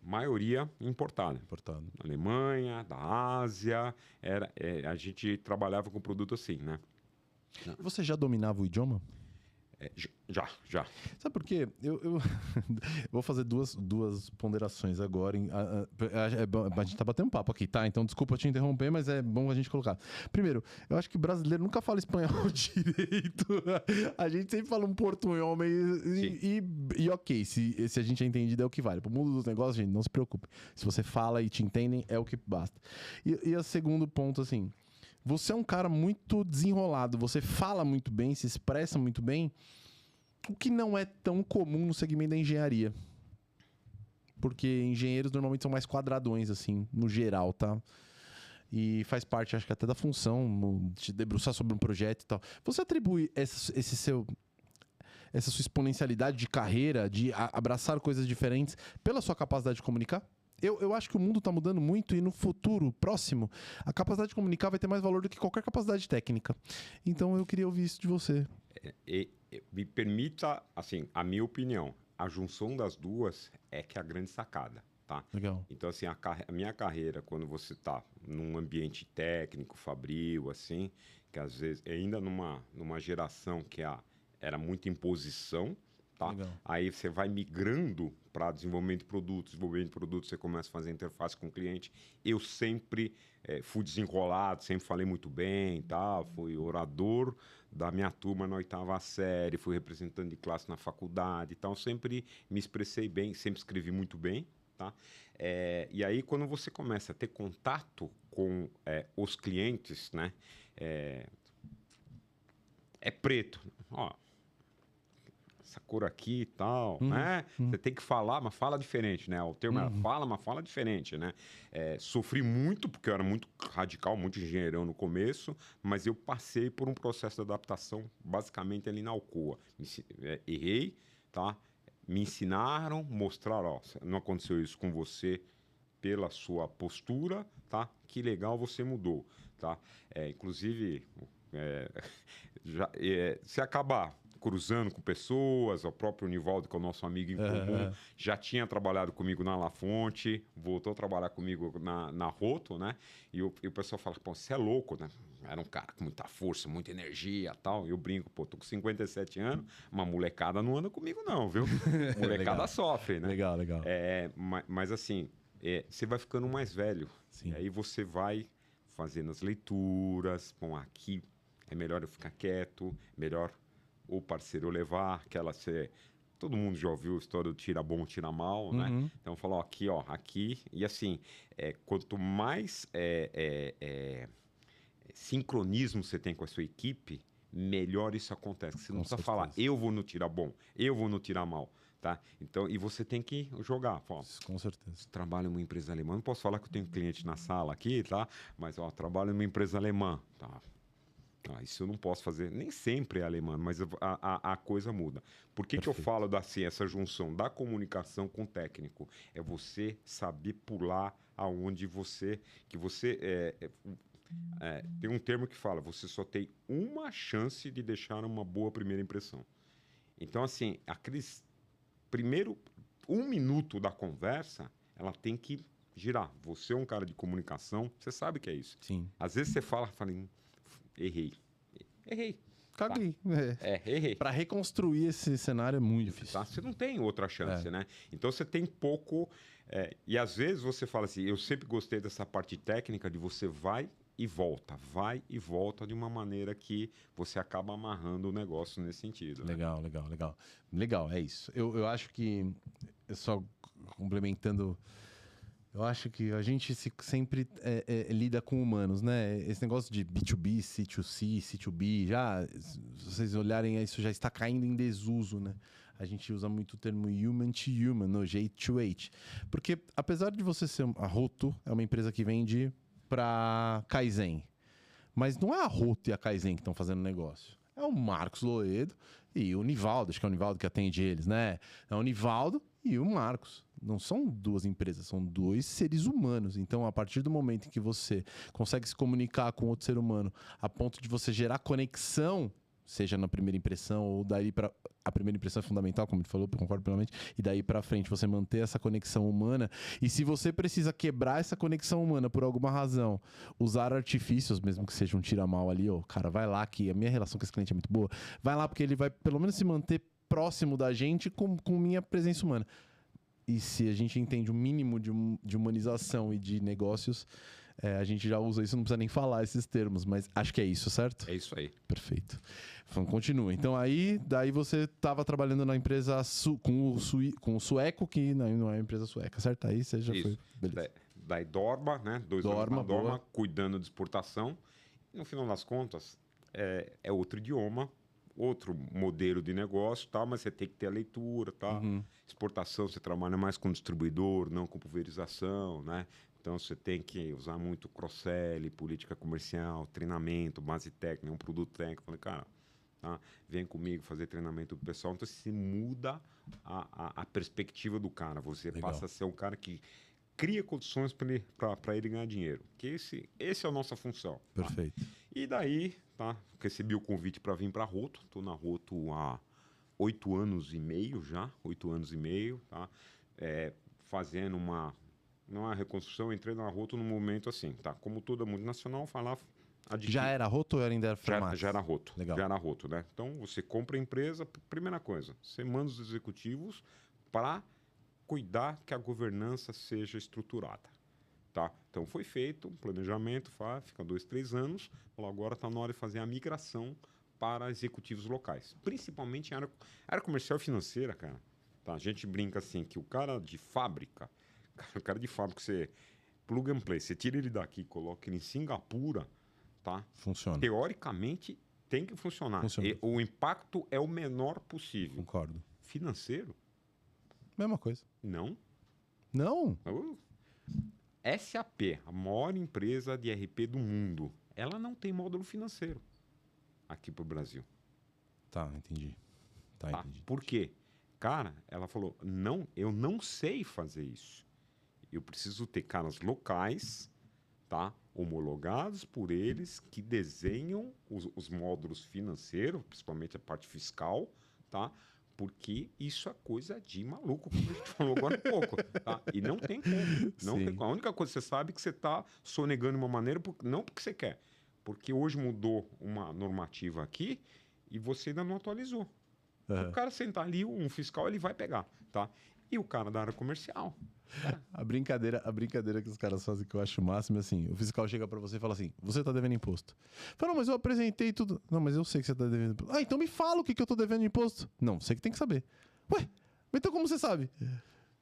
Maioria importada. Importado. Da Alemanha, da Ásia. A gente trabalhava com produto assim, né? Você já dominava o idioma? Já. Sabe por quê? Eu vou fazer duas ponderações agora. A gente tá batendo papo aqui, tá? Então, desculpa te interromper, mas é bom a gente colocar. Primeiro, eu acho que brasileiro nunca fala espanhol direito. A gente sempre fala um portunhol meio... E ok, se a gente é entendido, é o que vale. Pro mundo dos negócios, gente, não se preocupe. Se você fala e te entendem, é o que basta. E o segundo ponto, assim... Você é um cara muito desenrolado, você fala muito bem, se expressa muito bem, o que não é tão comum no segmento da engenharia. Porque engenheiros normalmente são mais quadradões, assim, no geral, tá? E faz parte, acho que até da função, de debruçar sobre um projeto e tal. Você atribui essa sua exponencialidade de carreira, de abraçar coisas diferentes, pela sua capacidade de comunicar? Eu acho que o mundo está mudando muito e no futuro próximo, a capacidade de comunicar vai ter mais valor do que qualquer capacidade técnica. Então eu queria ouvir isso de você. Me permita, assim, a minha opinião. A junção das duas é que é a grande sacada, tá? Legal. Então, assim, a minha carreira, quando você está num ambiente técnico, fabril, assim, que às vezes, ainda numa geração que era muita imposição, tá? Aí você vai migrando para desenvolvimento de produtos. Desenvolvimento de produtos, você começa a fazer interface com o cliente. Eu sempre fui desenrolado, sempre falei muito bem, tá? Fui orador da minha turma na 8ª série, fui representante de classe na faculdade e tal. Sempre me expressei bem, sempre escrevi muito bem, tá? E aí, quando você começa a ter contato com os clientes, né? É preto. Ó, essa cor aqui e tal, né? Você tem que falar, mas fala diferente, né? O termo era fala, mas fala diferente, né? Sofri muito, porque eu era muito radical, muito engenheirão no começo, mas eu passei por um processo de adaptação, basicamente ali na Alcoa. Errei, tá? Me ensinaram, mostraram, ó, não aconteceu isso com você pela sua postura, tá? Que legal você mudou, tá? Inclusive, se acabar cruzando com pessoas, o próprio Nivaldo, que é o nosso amigo em comum, já tinha trabalhado comigo na La Fonte, voltou a trabalhar comigo na Roto, né? E o pessoal fala, pô, você é louco, né? Era um cara com muita força, muita energia e tal. Eu brinco, pô, tô com 57 anos, uma molecada não anda comigo não, viu? Molecada sofre, né? Legal, legal. Mas assim, você vai ficando mais velho. Sim. E aí você vai fazendo as leituras, bom, aqui é melhor eu ficar quieto, melhor o parceiro levar, todo mundo já ouviu a história do tira bom, tira mal, né? Então falou aqui, ó, aqui. E assim, quanto mais sincronismo você tem com a sua equipe, melhor isso acontece. Você não precisa falar, eu vou no tira bom, eu vou no tira mal. Tá? Então, e você tem que jogar. Ó, com certeza. Trabalho em uma empresa alemã. Não posso falar que eu tenho cliente na sala aqui, tá? Mas, ó, trabalho em uma empresa alemã. Tá? Isso eu não posso fazer. Nem sempre é alemã, mas a coisa muda. Por que eu falo assim, essa junção da comunicação com o técnico? É você saber pular aonde tem um termo que fala, você só tem uma chance de deixar uma boa primeira impressão. Então, assim, aqueles primeiro 1 minuto da conversa, ela tem que girar. Você é um cara de comunicação, você sabe que é isso. Sim. Às vezes você fala, errei. Caguei. Tá? Errei. Para reconstruir esse cenário é muito difícil. Tá? Você não tem outra chance, né? Então você tem pouco... e às vezes você fala assim, eu sempre gostei dessa parte técnica de você vai e volta de uma maneira que você acaba amarrando o negócio nesse sentido. Legal, né? Legal, é isso. Eu acho que, só complementando, eu acho que a gente sempre lida com humanos, né? Esse negócio de B2B, C2C, C2B, se vocês olharem, isso já está caindo em desuso, né? A gente usa muito o termo human to human, no H2H. Porque, apesar de você ser... A Roto é uma empresa que vende para Kaizen. Mas não é a Roto e a Kaizen que estão fazendo negócio. É o Marcos Loedo e o Nivaldo, acho que é o Nivaldo que atende eles, né? É o Nivaldo e o Marcos. Não são duas empresas, são dois seres humanos. Então, a partir do momento em que você consegue se comunicar com outro ser humano a ponto de você gerar conexão, seja na primeira impressão ou daí para... A primeira impressão é fundamental, como ele falou, eu concordo plenamente. E daí para frente, você manter essa conexão humana. E se você precisa quebrar essa conexão humana por alguma razão, usar artifícios, mesmo que seja um tira-mal ali, cara, vai lá que a minha relação com esse cliente é muito boa. Vai lá porque ele vai pelo menos se manter próximo da gente com minha presença humana. E se a gente entende o mínimo de humanização e de negócios, a gente já usa isso, não precisa nem falar esses termos, mas acho que é isso, certo? É isso aí. Perfeito. Então, continua. Então, daí você estava trabalhando na empresa com o sueco, que não é uma empresa sueca, certo? Aí você já foi. Beleza. Daí Dorma, né? 2 anos na Dorma, cuidando de exportação. E, no final das contas, é outro idioma, outro modelo de negócio, tá? Mas você tem que ter a leitura, tá? Exportação, você trabalha mais com distribuidor, não com pulverização, né? Então, você tem que usar muito cross-sell, política comercial, treinamento, base técnica, um produto técnico. Falei, cara, tá? Vem comigo fazer treinamento do pessoal. Então, você muda a perspectiva do cara. Você passa a ser um cara que cria condições para ele ganhar dinheiro. Que esse é a nossa função. Perfeito. Tá? E daí, tá? Recebi o convite para vir para a Roto. Estou na Roto há 8 anos e meio já. 8 anos e meio, tá? Fazendo uma reconstrução. Entrei na Roto num momento assim, tá? Como toda multinacional, já era Roto ou ainda era farmácia? Já era Roto. Legal. Já era Roto, né? Então, você compra a empresa, primeira coisa, você manda os executivos para cuidar que a governança seja estruturada, tá? Então, foi feito um planejamento, fica 2, 3 anos, agora está na hora de fazer a migração para executivos locais, principalmente em área comercial e financeira, cara. Tá? A gente brinca assim, que o cara de fábrica, O cara de fábrica, você plug and play, você tira ele daqui e coloca ele em Singapura, tá? Funciona. Teoricamente, tem que funcionar. Funciona. E o impacto é o menor possível. Concordo. Financeiro? Mesma coisa. Não. Não? SAP, a maior empresa de RP do mundo, ela não tem módulo financeiro aqui pro Brasil. Tá, entendi. Tá? Por quê? Cara, ela falou, não, eu não sei fazer isso. Eu preciso ter caras locais, tá? Homologados por eles, que desenham os módulos financeiros, principalmente a parte fiscal, tá? Porque isso é coisa de maluco, como a gente falou agora há pouco. Tá? E não tem como. Não tem como. A única coisa que você sabe é que você está sonegando de uma maneira, não porque você quer. Porque hoje mudou uma normativa aqui e você ainda não atualizou. O cara sentar ali, um fiscal, ele vai pegar. Tá? E o cara da área comercial. Cara. A brincadeira que os caras fazem que eu acho o máximo é assim: o fiscal chega pra você e fala assim, você tá devendo imposto. Fala, não, mas eu apresentei tudo. Não, mas eu sei que você tá devendo imposto. Ah, então me fala o que eu tô devendo imposto. Não, você que tem que saber. Ué, então como você sabe?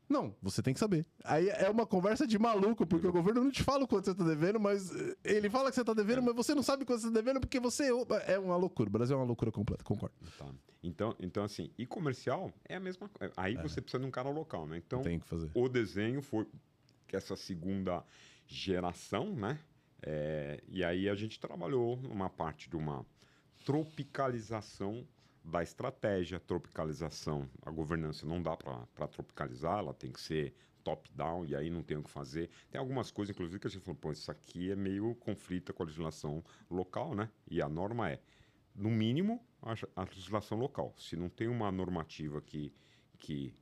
Não, você tem que saber. Aí é uma conversa de maluco, porque o governo não te fala o quanto você tá devendo, mas ele fala que você tá devendo, mas você não sabe quanto você tá devendo porque você... É uma loucura. O Brasil é uma loucura completa, concordo. Tá. Então, assim, e comercial é a mesma coisa. Aí você precisa de um cara local, né? Então, tem que fazer. O desenho foi essa segunda geração, né? E aí a gente trabalhou numa parte de uma tropicalização da estratégia, tropicalização. A governança não dá para tropicalizar, ela tem que ser top-down, e aí não tem o que fazer. Tem algumas coisas, inclusive, que a gente falou, pô, isso aqui é meio conflito com a legislação local, né? E a norma é, no mínimo, a legislação local. Se não tem uma normativa que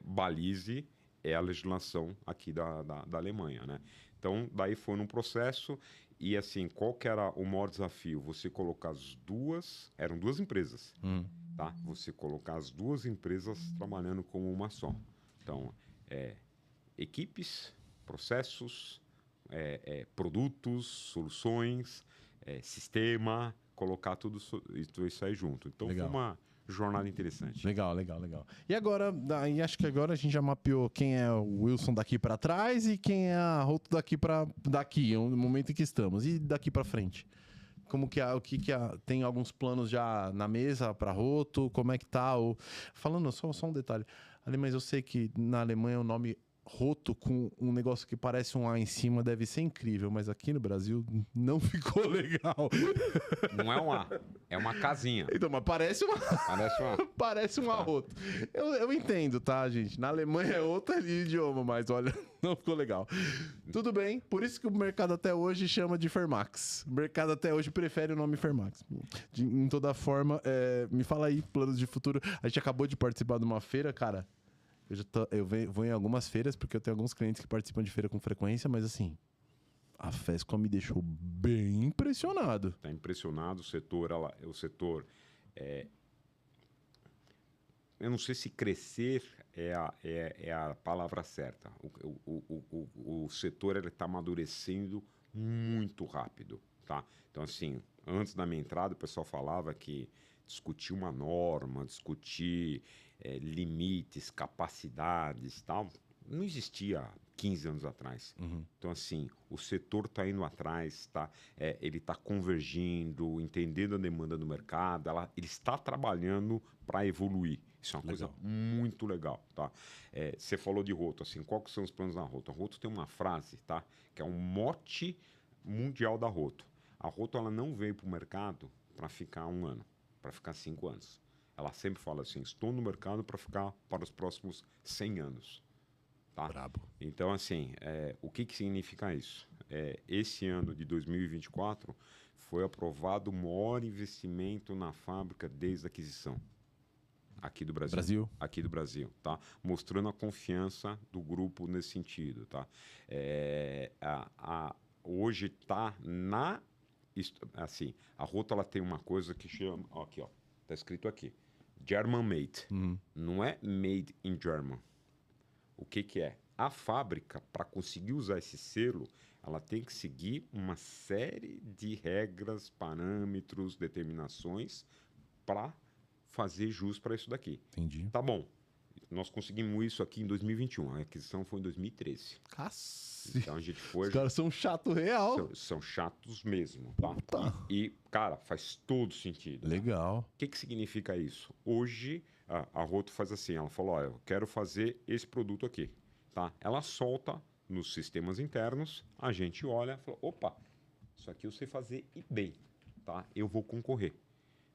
balize, é a legislação aqui da Alemanha, né? Então, daí foi num processo, e assim, qual que era o maior desafio? Você colocar eram duas empresas, tá? Você colocar as duas empresas trabalhando como uma só. Então, equipes, processos, produtos, soluções, sistema, colocar tudo isso aí junto. Então, Legal. Foi uma jornada interessante. Legal. E agora, acho que agora a gente já mapeou quem é o Wilson daqui pra trás e quem é a Roto daqui, no momento em que estamos. E daqui pra frente? Como que tem alguns planos já na mesa pra Roto? Como é que tá? Falando só um detalhe. Ali, mas eu sei que na Alemanha o nome Roto com um negócio que parece um A em cima deve ser incrível, mas aqui no Brasil não ficou legal. Não é um A, é uma casinha. Então, mas parece uma... parece um arroto. Eu entendo, tá, gente? Na Alemanha é outro idioma, mas olha, não ficou legal. Tudo bem, por isso que o mercado até hoje chama de Fermax. O mercado até hoje prefere o nome Fermax. Em toda forma, me fala aí, planos de futuro. A gente acabou de participar de uma feira, cara. Eu vou em algumas feiras, porque eu tenho alguns clientes que participam de feira com frequência, mas assim, a Fesco me deixou bem impressionado. Está impressionado, o setor eu não sei se crescer é a palavra certa. O setor está amadurecendo muito rápido, tá? Então, assim, antes da minha entrada, o pessoal falava que discutir uma norma, discutir limites, capacidades, tal, não existia 15 anos atrás. Então, assim, o setor está indo atrás, ele está convergindo, entendendo a demanda do mercado, ele está trabalhando para evoluir. Isso é uma coisa muito legal, tá? Você falou de Roto, assim, quais são os planos da Roto? A Roto tem uma frase, tá? Que é um mote mundial da Roto. A Roto, ela não veio para o mercado para ficar 1 ano, para ficar 5 anos. Ela sempre fala assim, estou no mercado para ficar para os próximos 100 anos. Tá? Brabo. Então, assim, o que significa isso? Esse ano de 2024 foi aprovado o maior investimento na fábrica desde a aquisição. Aqui do Brasil. Aqui do Brasil, tá? Mostrando a confiança do grupo nesse sentido, tá? Hoje está assim, a Roto, ela tem uma coisa que chama... Aqui, ó. Tá escrito aqui. German made. Não é made in German. O que é? A fábrica, para conseguir usar esse selo, ela tem que seguir uma série de regras, parâmetros, determinações para fazer jus para isso daqui. Entendi. Tá bom. nós conseguimos isso aqui em 2021. A aquisição foi em 2013. Cacete. Então a gente foi. Os caras são chato real. São chatos mesmo, tá? Puta. Cara, faz todo sentido. Legal. O que significa isso? Hoje, a Roto faz assim, ela falou, olha, eu quero fazer esse produto aqui, tá? Ela solta nos sistemas internos, a gente olha e fala, opa, isso aqui eu sei fazer e bem, tá? Eu vou concorrer,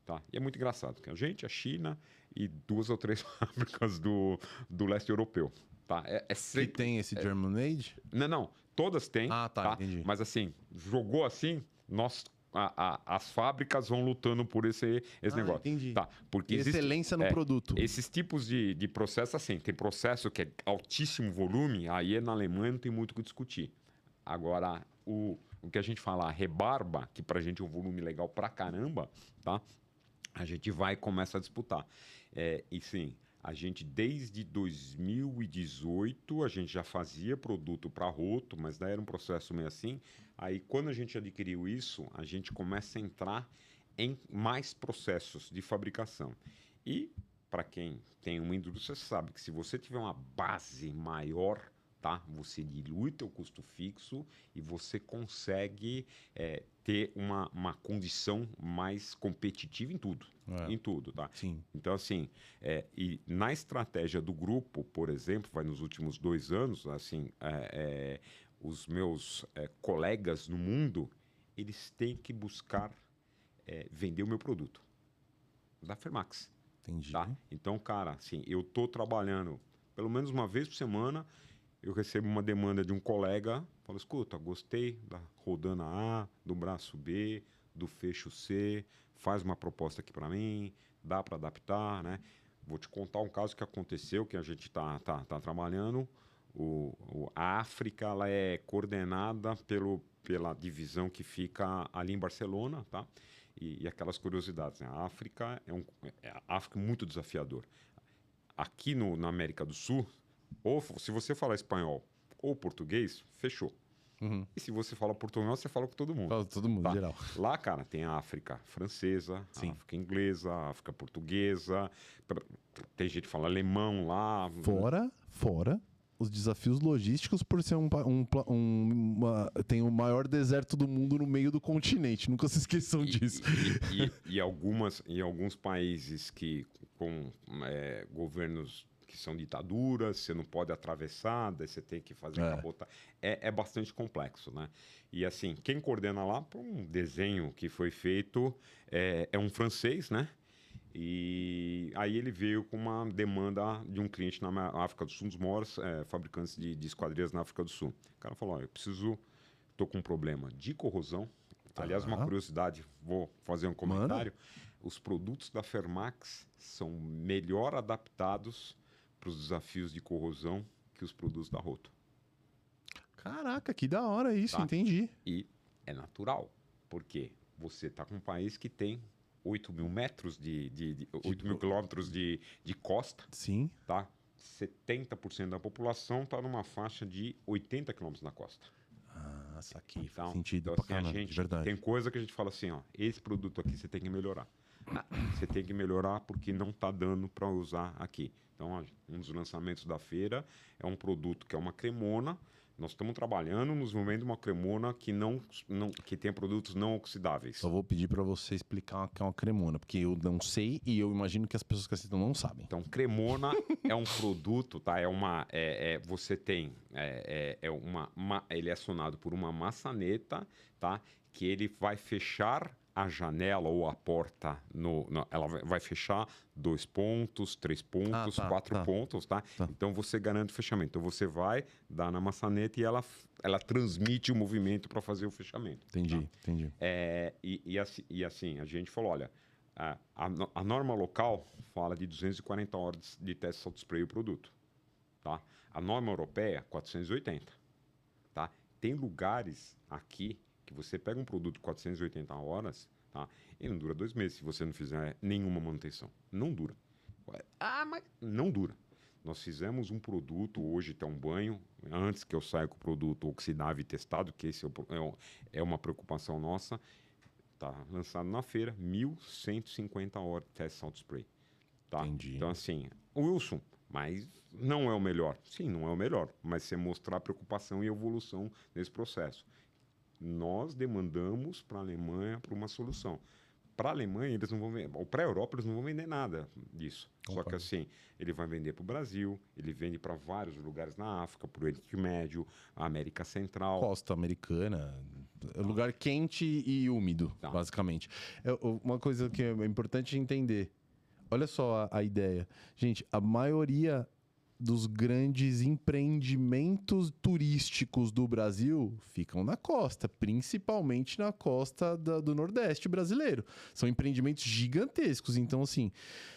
tá? E é muito engraçado, porque a gente, a China e 2 ou 3 fábricas do leste europeu, tá? Que tem esse German Made? Não, todas têm, Ah, tá, entendi. Mas assim, jogou assim, as fábricas vão lutando por esse negócio. Entendi. Tá? Porque excelência no produto. Esses tipos de processo, assim, tem processo que é altíssimo volume, aí na Alemanha não tem muito o que discutir. Agora, o que a gente fala, a rebarba, que pra gente é um volume legal pra caramba, tá? A gente vai e começa a disputar. E sim, a gente desde 2018 a gente já fazia produto para Roto, mas daí era um processo meio assim. Aí quando a gente adquiriu isso, a gente começa a entrar em mais processos de fabricação. E para quem tem uma indústria, você sabe que se você tiver uma base maior, tá? Você dilui teu custo fixo e você consegue ter uma condição mais competitiva em tudo. Em tudo, tá? Sim. Então, assim, e na estratégia do grupo, por exemplo, vai nos últimos 2 anos, assim, os meus colegas no mundo, eles têm que buscar vender o meu produto da Fermax. Entendi. Tá? Então, cara, assim, eu tô trabalhando pelo menos uma vez por semana, eu recebo uma demanda de um colega, falo, escuta, gostei da rodana A, do braço B, do fecho C, faz uma proposta aqui para mim, dá para adaptar, né? Vou te contar um caso que aconteceu, que a gente tá trabalhando. A África, ela é coordenada pela divisão que fica ali em Barcelona, tá? E aquelas curiosidades, né? A África a África é muito desafiador. Aqui na América do Sul, ou se você falar espanhol ou português, fechou. Uhum. E se você fala portunhol, você fala com todo mundo. Fala com todo mundo, tá? geral. Lá, cara, tem a África francesa, Sim. a África inglesa, a África portuguesa. Tem gente que fala alemão lá. Fora os desafios logísticos por ser tem o maior deserto do mundo no meio do continente. Nunca se esqueçam disso. E alguns países que com governos que são ditaduras, você não pode atravessar, daí você tem que fazer cabotar. É bastante complexo, né? E assim, quem coordena lá, por um desenho que foi feito, é um francês, né? E aí ele veio com uma demanda de um cliente na África do Sul, um dos maiores fabricantes de esquadrias na África do Sul. O cara falou, estou com um problema de corrosão. Tá. Aliás, uma curiosidade, vou fazer um comentário. Os produtos da Fermax são melhor adaptados para os desafios de corrosão que os produtos da Roto. Caraca, que da hora isso, tá? Entendi. E é natural, porque você está com um país que tem 8 mil metros 8 mil quilômetros de costa. Sim. Tá? 70% da população está numa faixa de 80 quilômetros na costa. Ah, saquei. Então, faz sentido então, pra assim, caramba, a gente verdade. Tem coisa que a gente fala assim, ó, esse produto aqui você tem que melhorar. Você tem que melhorar porque não está dando para usar aqui. Então, um dos lançamentos da feira é um produto que é uma cremona. Nós estamos trabalhando no desenvolvimento de uma cremona que tenha produtos não oxidáveis. Só vou pedir para você explicar o que é uma cremona, porque eu não sei e eu imagino que as pessoas que assistem não sabem. Então, cremona é um produto, tá? Você tem ele é acionado por uma maçaneta, tá? Que ele vai fechar a janela ou a porta, ela vai fechar 2 pontos, 3 pontos, 4 pontos, tá? Então você garante o fechamento. Então você vai dar na maçaneta e ela transmite o movimento para fazer o fechamento. Entendi, tá? entendi. E assim, a gente falou, olha, a norma local fala de 240 horas de teste de auto-spray o produto, tá? A norma europeia, 480, tá? Tem lugares aqui que você pega um produto de 480 horas, tá? Ele não dura 2 meses se você não fizer nenhuma manutenção. Não dura. Mas não dura. Nós fizemos um produto, hoje tem um banho, antes que eu saia com o produto oxidável e testado, que esse é uma preocupação nossa, tá lançado na feira, 1.150 horas de teste auto spray. Tá? Entendi. Então, assim, Wilson, Mas não é o melhor. Sim, não é o melhor, mas você mostrar preocupação e evolução nesse processo. Nós demandamos para a Alemanha para uma solução. Para a Alemanha, eles não vão vender, ou para a Europa, eles não vão vender nada disso. Concordo. Só que assim, ele vai vender para o Brasil, ele vende para vários lugares na África, para o Oriente Médio, a América Central. Costa americana, lugar quente e úmido, Tá. basicamente. Uma coisa que é importante entender. Olha só a ideia. Gente, a maioria dos grandes empreendimentos turísticos do Brasil ficam na costa, principalmente na costa do Nordeste brasileiro. São empreendimentos gigantescos. Então, assim,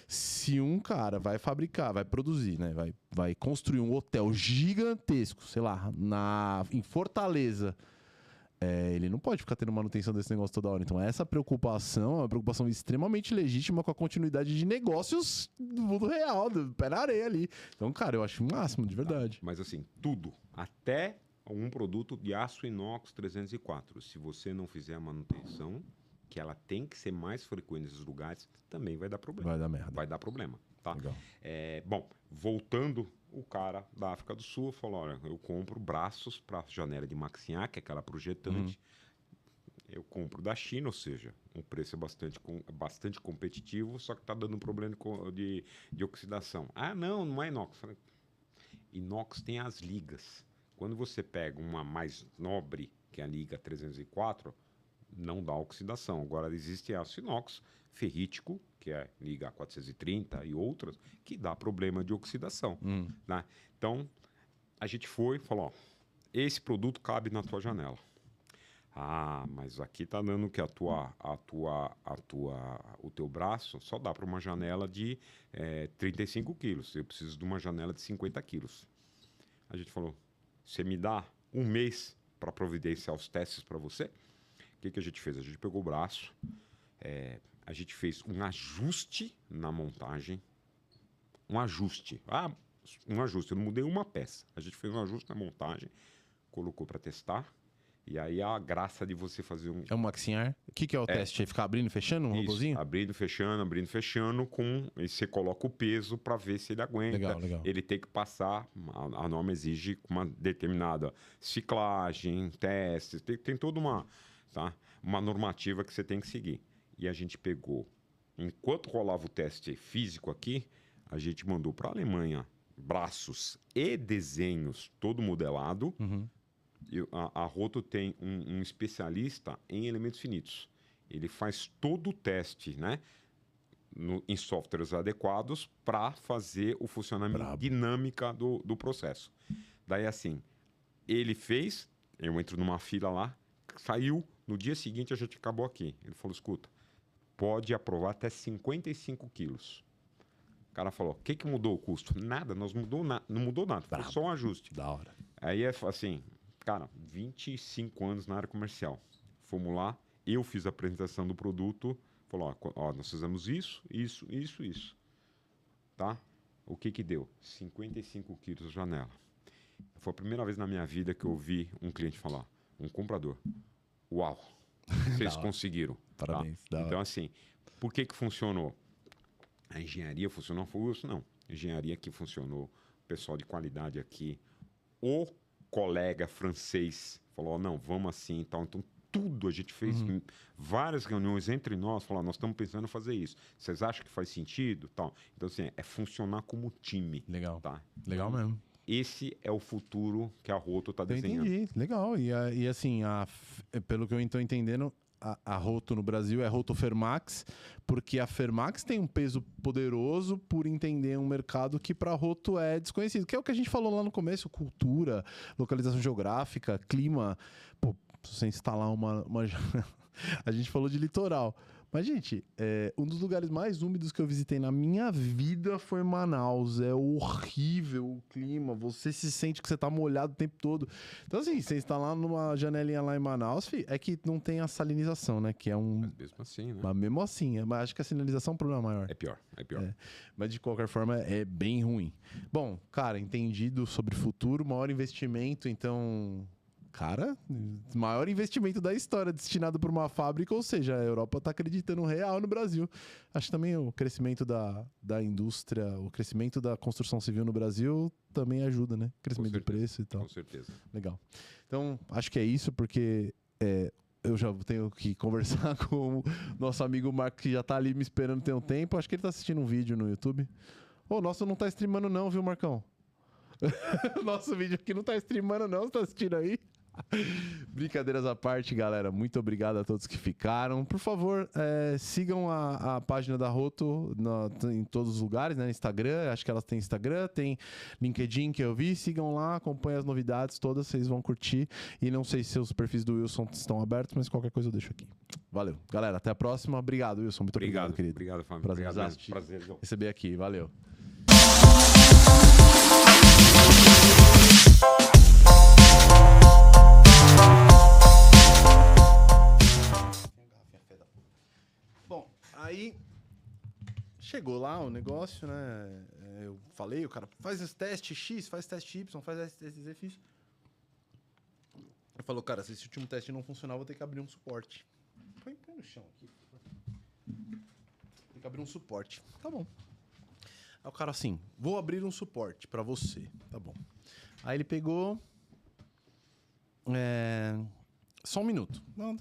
se um cara vai fabricar, vai produzir, né? Vai construir um hotel gigantesco, sei lá, em Fortaleza. Ele não pode ficar tendo manutenção desse negócio toda hora. Então, essa preocupação é uma preocupação extremamente legítima com a continuidade de negócios do mundo real, do pé na areia ali. Então, cara, eu acho o máximo, de verdade. Mas assim, tudo, até um produto de aço inox 304. Se você não fizer a manutenção, que ela tem que ser mais frequente nesses lugares, também vai dar problema. Vai dar merda. Vai dar problema, tá? Legal. Bom, voltando, o cara da África do Sul falou, olha, eu compro braços para janela de Maxiac, que é aquela projetante. Eu compro da China, ou seja, um preço bastante competitivo, só que está dando um problema de oxidação. Ah, não é inox. Falei, inox tem as ligas. Quando você pega uma mais nobre, que é a liga 304, não dá oxidação. Agora, existe aço inox ferrítico, que é liga 430 e outras, que dá problema de oxidação. Né? Então, a gente foi e falou, ó, esse produto cabe na tua janela. Ah, mas aqui tá dando que o teu braço só dá para uma janela de 35 quilos. Eu preciso de uma janela de 50 quilos. A gente falou, você me dá um mês para providenciar os testes para você? O que a gente fez? A gente pegou o braço, a gente fez um ajuste na montagem. Um ajuste. Eu não mudei uma peça. A gente fez um ajuste na montagem, colocou para testar. E aí a graça de você fazer um... É um Maxiar? O que é o teste? É ficar abrindo e fechando um robôzinho? Abrindo e fechando, e você coloca o peso para ver se ele aguenta. Legal. Ele tem que passar, a norma exige uma determinada ciclagem, testes, tem toda uma normativa que você tem que seguir. E a gente pegou, enquanto rolava o teste físico aqui, a gente mandou para a Alemanha braços e desenhos todo modelado. A Roto tem um especialista em elementos finitos. Ele faz todo o teste, né, em softwares adequados para fazer o funcionamento dinâmica do processo. Daí, assim, ele fez, eu entro numa fila lá, saiu, no dia seguinte a gente acabou aqui. Ele falou, escuta, pode aprovar até 55 quilos. O cara falou, o que mudou o custo? Nada, não mudou nada, foi só um ajuste. Da hora. Aí assim... Cara, 25 anos na área comercial. Fomos lá, eu fiz a apresentação do produto, falou, ó, nós fizemos isso. Tá? O que deu? 55 quilos de janela. Foi a primeira vez na minha vida que eu ouvi um cliente falar, um comprador, uau, vocês conseguiram. Parabéns. Tá? Então, assim, por que funcionou? A engenharia funcionou, foi isso? Não. A engenharia que funcionou, o pessoal de qualidade aqui, o colega francês falou, não, vamos assim e tal. Então, tudo a gente fez, várias reuniões entre nós, falou, nós estamos pensando em fazer isso. Vocês acham que faz sentido? Tal. Então, assim, é funcionar como time. Legal. Tá? Legal mesmo. Esse é o futuro que a Roto está desenhando. Entendi. Legal. E assim, pelo que eu estou entendendo, a Roto no Brasil é Roto Fermax, porque a Fermax tem um peso poderoso por entender um mercado que para a Roto é desconhecido, que é o que a gente falou lá no começo, cultura, localização geográfica, clima. Pô, se você instalar uma... A gente falou de litoral. Mas, gente, um dos lugares mais úmidos que eu visitei na minha vida foi Manaus. É horrível o clima. Você se sente que você tá molhado o tempo todo. Então, assim, você está lá numa janelinha lá em Manaus, é que não tem a salinização, né? Que é Mas mesmo assim, né? Mas mesmo assim, mas acho que a sinalização é um problema maior. É pior. Mas, de qualquer forma, é bem ruim. Bom, cara, entendido sobre futuro, maior investimento, então... Cara, maior investimento da história destinado para uma fábrica, ou seja, a Europa tá acreditando real no Brasil. Acho que também o crescimento da indústria, o crescimento da construção civil no Brasil também ajuda, né? Crescimento do preço e tal. Com certeza. Legal. Então, acho que é isso, porque eu já tenho que conversar com o nosso amigo Marco, que já tá ali me esperando tem um tempo. Acho que ele tá assistindo um vídeo no YouTube. Ô, o nosso não tá streamando não, viu, Marcão? Nosso vídeo aqui não tá streamando não, você tá assistindo aí? Brincadeiras à parte, galera. Muito obrigado a todos que ficaram. Por favor, sigam a página da Roto em todos os lugares, né? Instagram, acho que elas têm Instagram, tem LinkedIn que eu vi. Sigam lá, acompanhem as novidades todas, vocês vão curtir. E não sei se os perfis do Wilson estão abertos, mas qualquer coisa eu deixo aqui. Valeu. Galera, até a próxima. Obrigado, Wilson. Muito obrigado querido. Obrigado, Fábio. Prazer receber aqui. Valeu. Bom, aí chegou lá o negócio, né? Eu falei, o cara faz esse teste X, faz teste Y, faz esse teste Z. Ele falou, cara, se esse último teste não funcionar, eu vou ter que abrir um suporte. Põe no chão aqui. Tem que abrir um suporte. Tá bom. Aí o cara assim, vou abrir um suporte pra você. Tá bom. Aí ele pegou... Só um minuto. Não,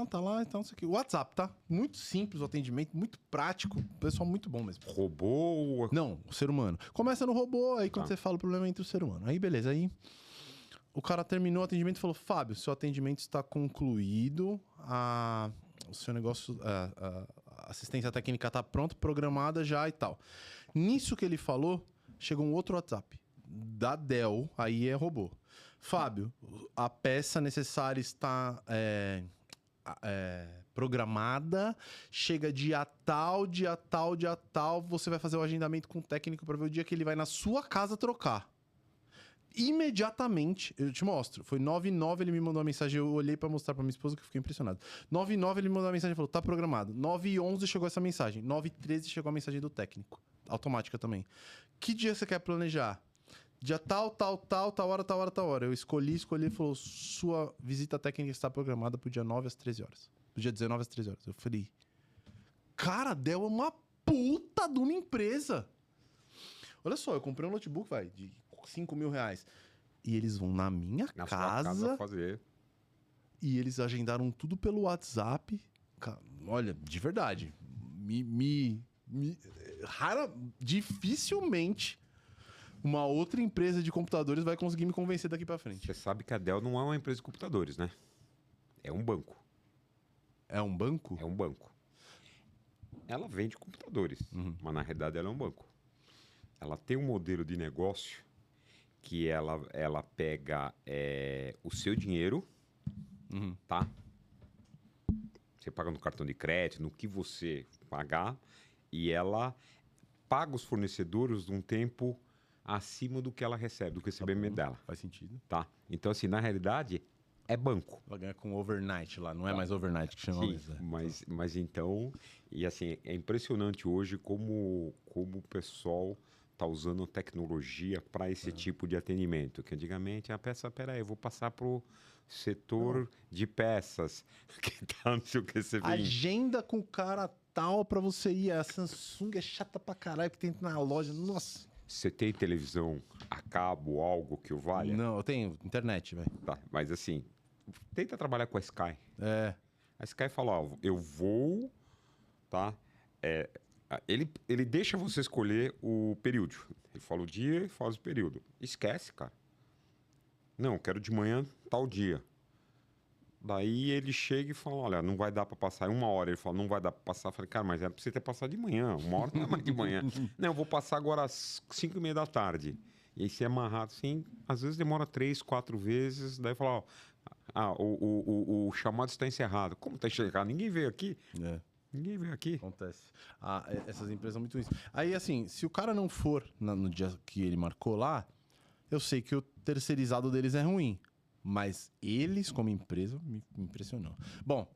tá lá, então isso aqui. WhatsApp, tá? Muito simples o atendimento, muito prático. Pessoal muito bom mesmo. Robô? Não, o ser humano. Começa no robô, aí quando você fala o problema é entre o ser humano. Aí beleza, aí o cara terminou o atendimento e falou, Fábio, seu atendimento está concluído, o seu negócio, a assistência técnica tá pronta, programada já e tal. Nisso que ele falou, chegou um outro WhatsApp da Dell, aí é robô. Fábio, a peça necessária está programada, chega dia tal, você vai fazer o agendamento com o técnico para ver o dia que ele vai na sua casa trocar. Imediatamente, eu te mostro, foi 9h09, ele me mandou uma mensagem, eu olhei para mostrar para minha esposa que eu fiquei impressionado. 9h09 ele me mandou uma mensagem e falou, tá programado. 9h11 chegou essa mensagem, 9h13 chegou a mensagem do técnico, automática também. Que dia você quer planejar? Dia tal hora. Eu escolhi, ele falou, sua visita técnica está programada pro dia 9 às 13 horas. Pro dia 19 às 13 horas. Eu falei, cara, deu uma puta de uma empresa. Olha só, eu comprei um notebook, de R$5.000. E eles vão na minha casa fazer. E eles agendaram tudo pelo WhatsApp. Cara, olha, de verdade. Dificilmente uma outra empresa de computadores vai conseguir me convencer daqui pra frente. Você sabe que a Dell não é uma empresa de computadores, né? É um banco. É um banco? É um banco. Ela vende computadores, mas na realidade ela é um banco. Ela tem um modelo de negócio que ela pega o seu dinheiro, tá? Você paga no cartão de crédito, no que você pagar, e ela paga os fornecedores de um tempo acima do que ela recebe, do recebimento dela. Faz sentido. Tá? Então, assim, na realidade, é banco. Vai ganhar com overnight lá, não é mais overnight que chama. Sim, mas então... E assim, é impressionante hoje como o pessoal está usando tecnologia para esse tipo de atendimento. Que antigamente a peça, peraí, eu vou passar para o setor de peças. Que tá, não sei o que você vem. Agenda com o cara tal para você ir. A Samsung é chata pra caralho que tem na loja. Nossa... Você tem televisão a cabo, algo que o valha? Não, eu tenho internet, velho. Tá, mas assim, tenta trabalhar com a Sky. A Sky fala, ó, eu vou, tá? Ele deixa você escolher o período. Ele fala o dia e fala o período. Esquece, cara. Não, eu quero de manhã, tal dia. Daí ele chega e fala, olha, não vai dar para passar em 1 hora. Ele fala, não vai dar para passar. Eu falei, cara, mas é pra você ter passado de manhã. 1 hora não é mais de manhã. Não, eu vou passar agora às 5h30 da tarde. E aí você é amarrado assim, às vezes demora 3, 4 vezes. Daí fala, o chamado está encerrado. Como está encerrado? Ninguém veio aqui. Ninguém veio aqui. Acontece. Essas empresas são muito ruins. Aí, assim, se o cara não for no dia que ele marcou lá, eu sei que o terceirizado deles é ruim. Mas eles, como empresa, me impressionou. Bom,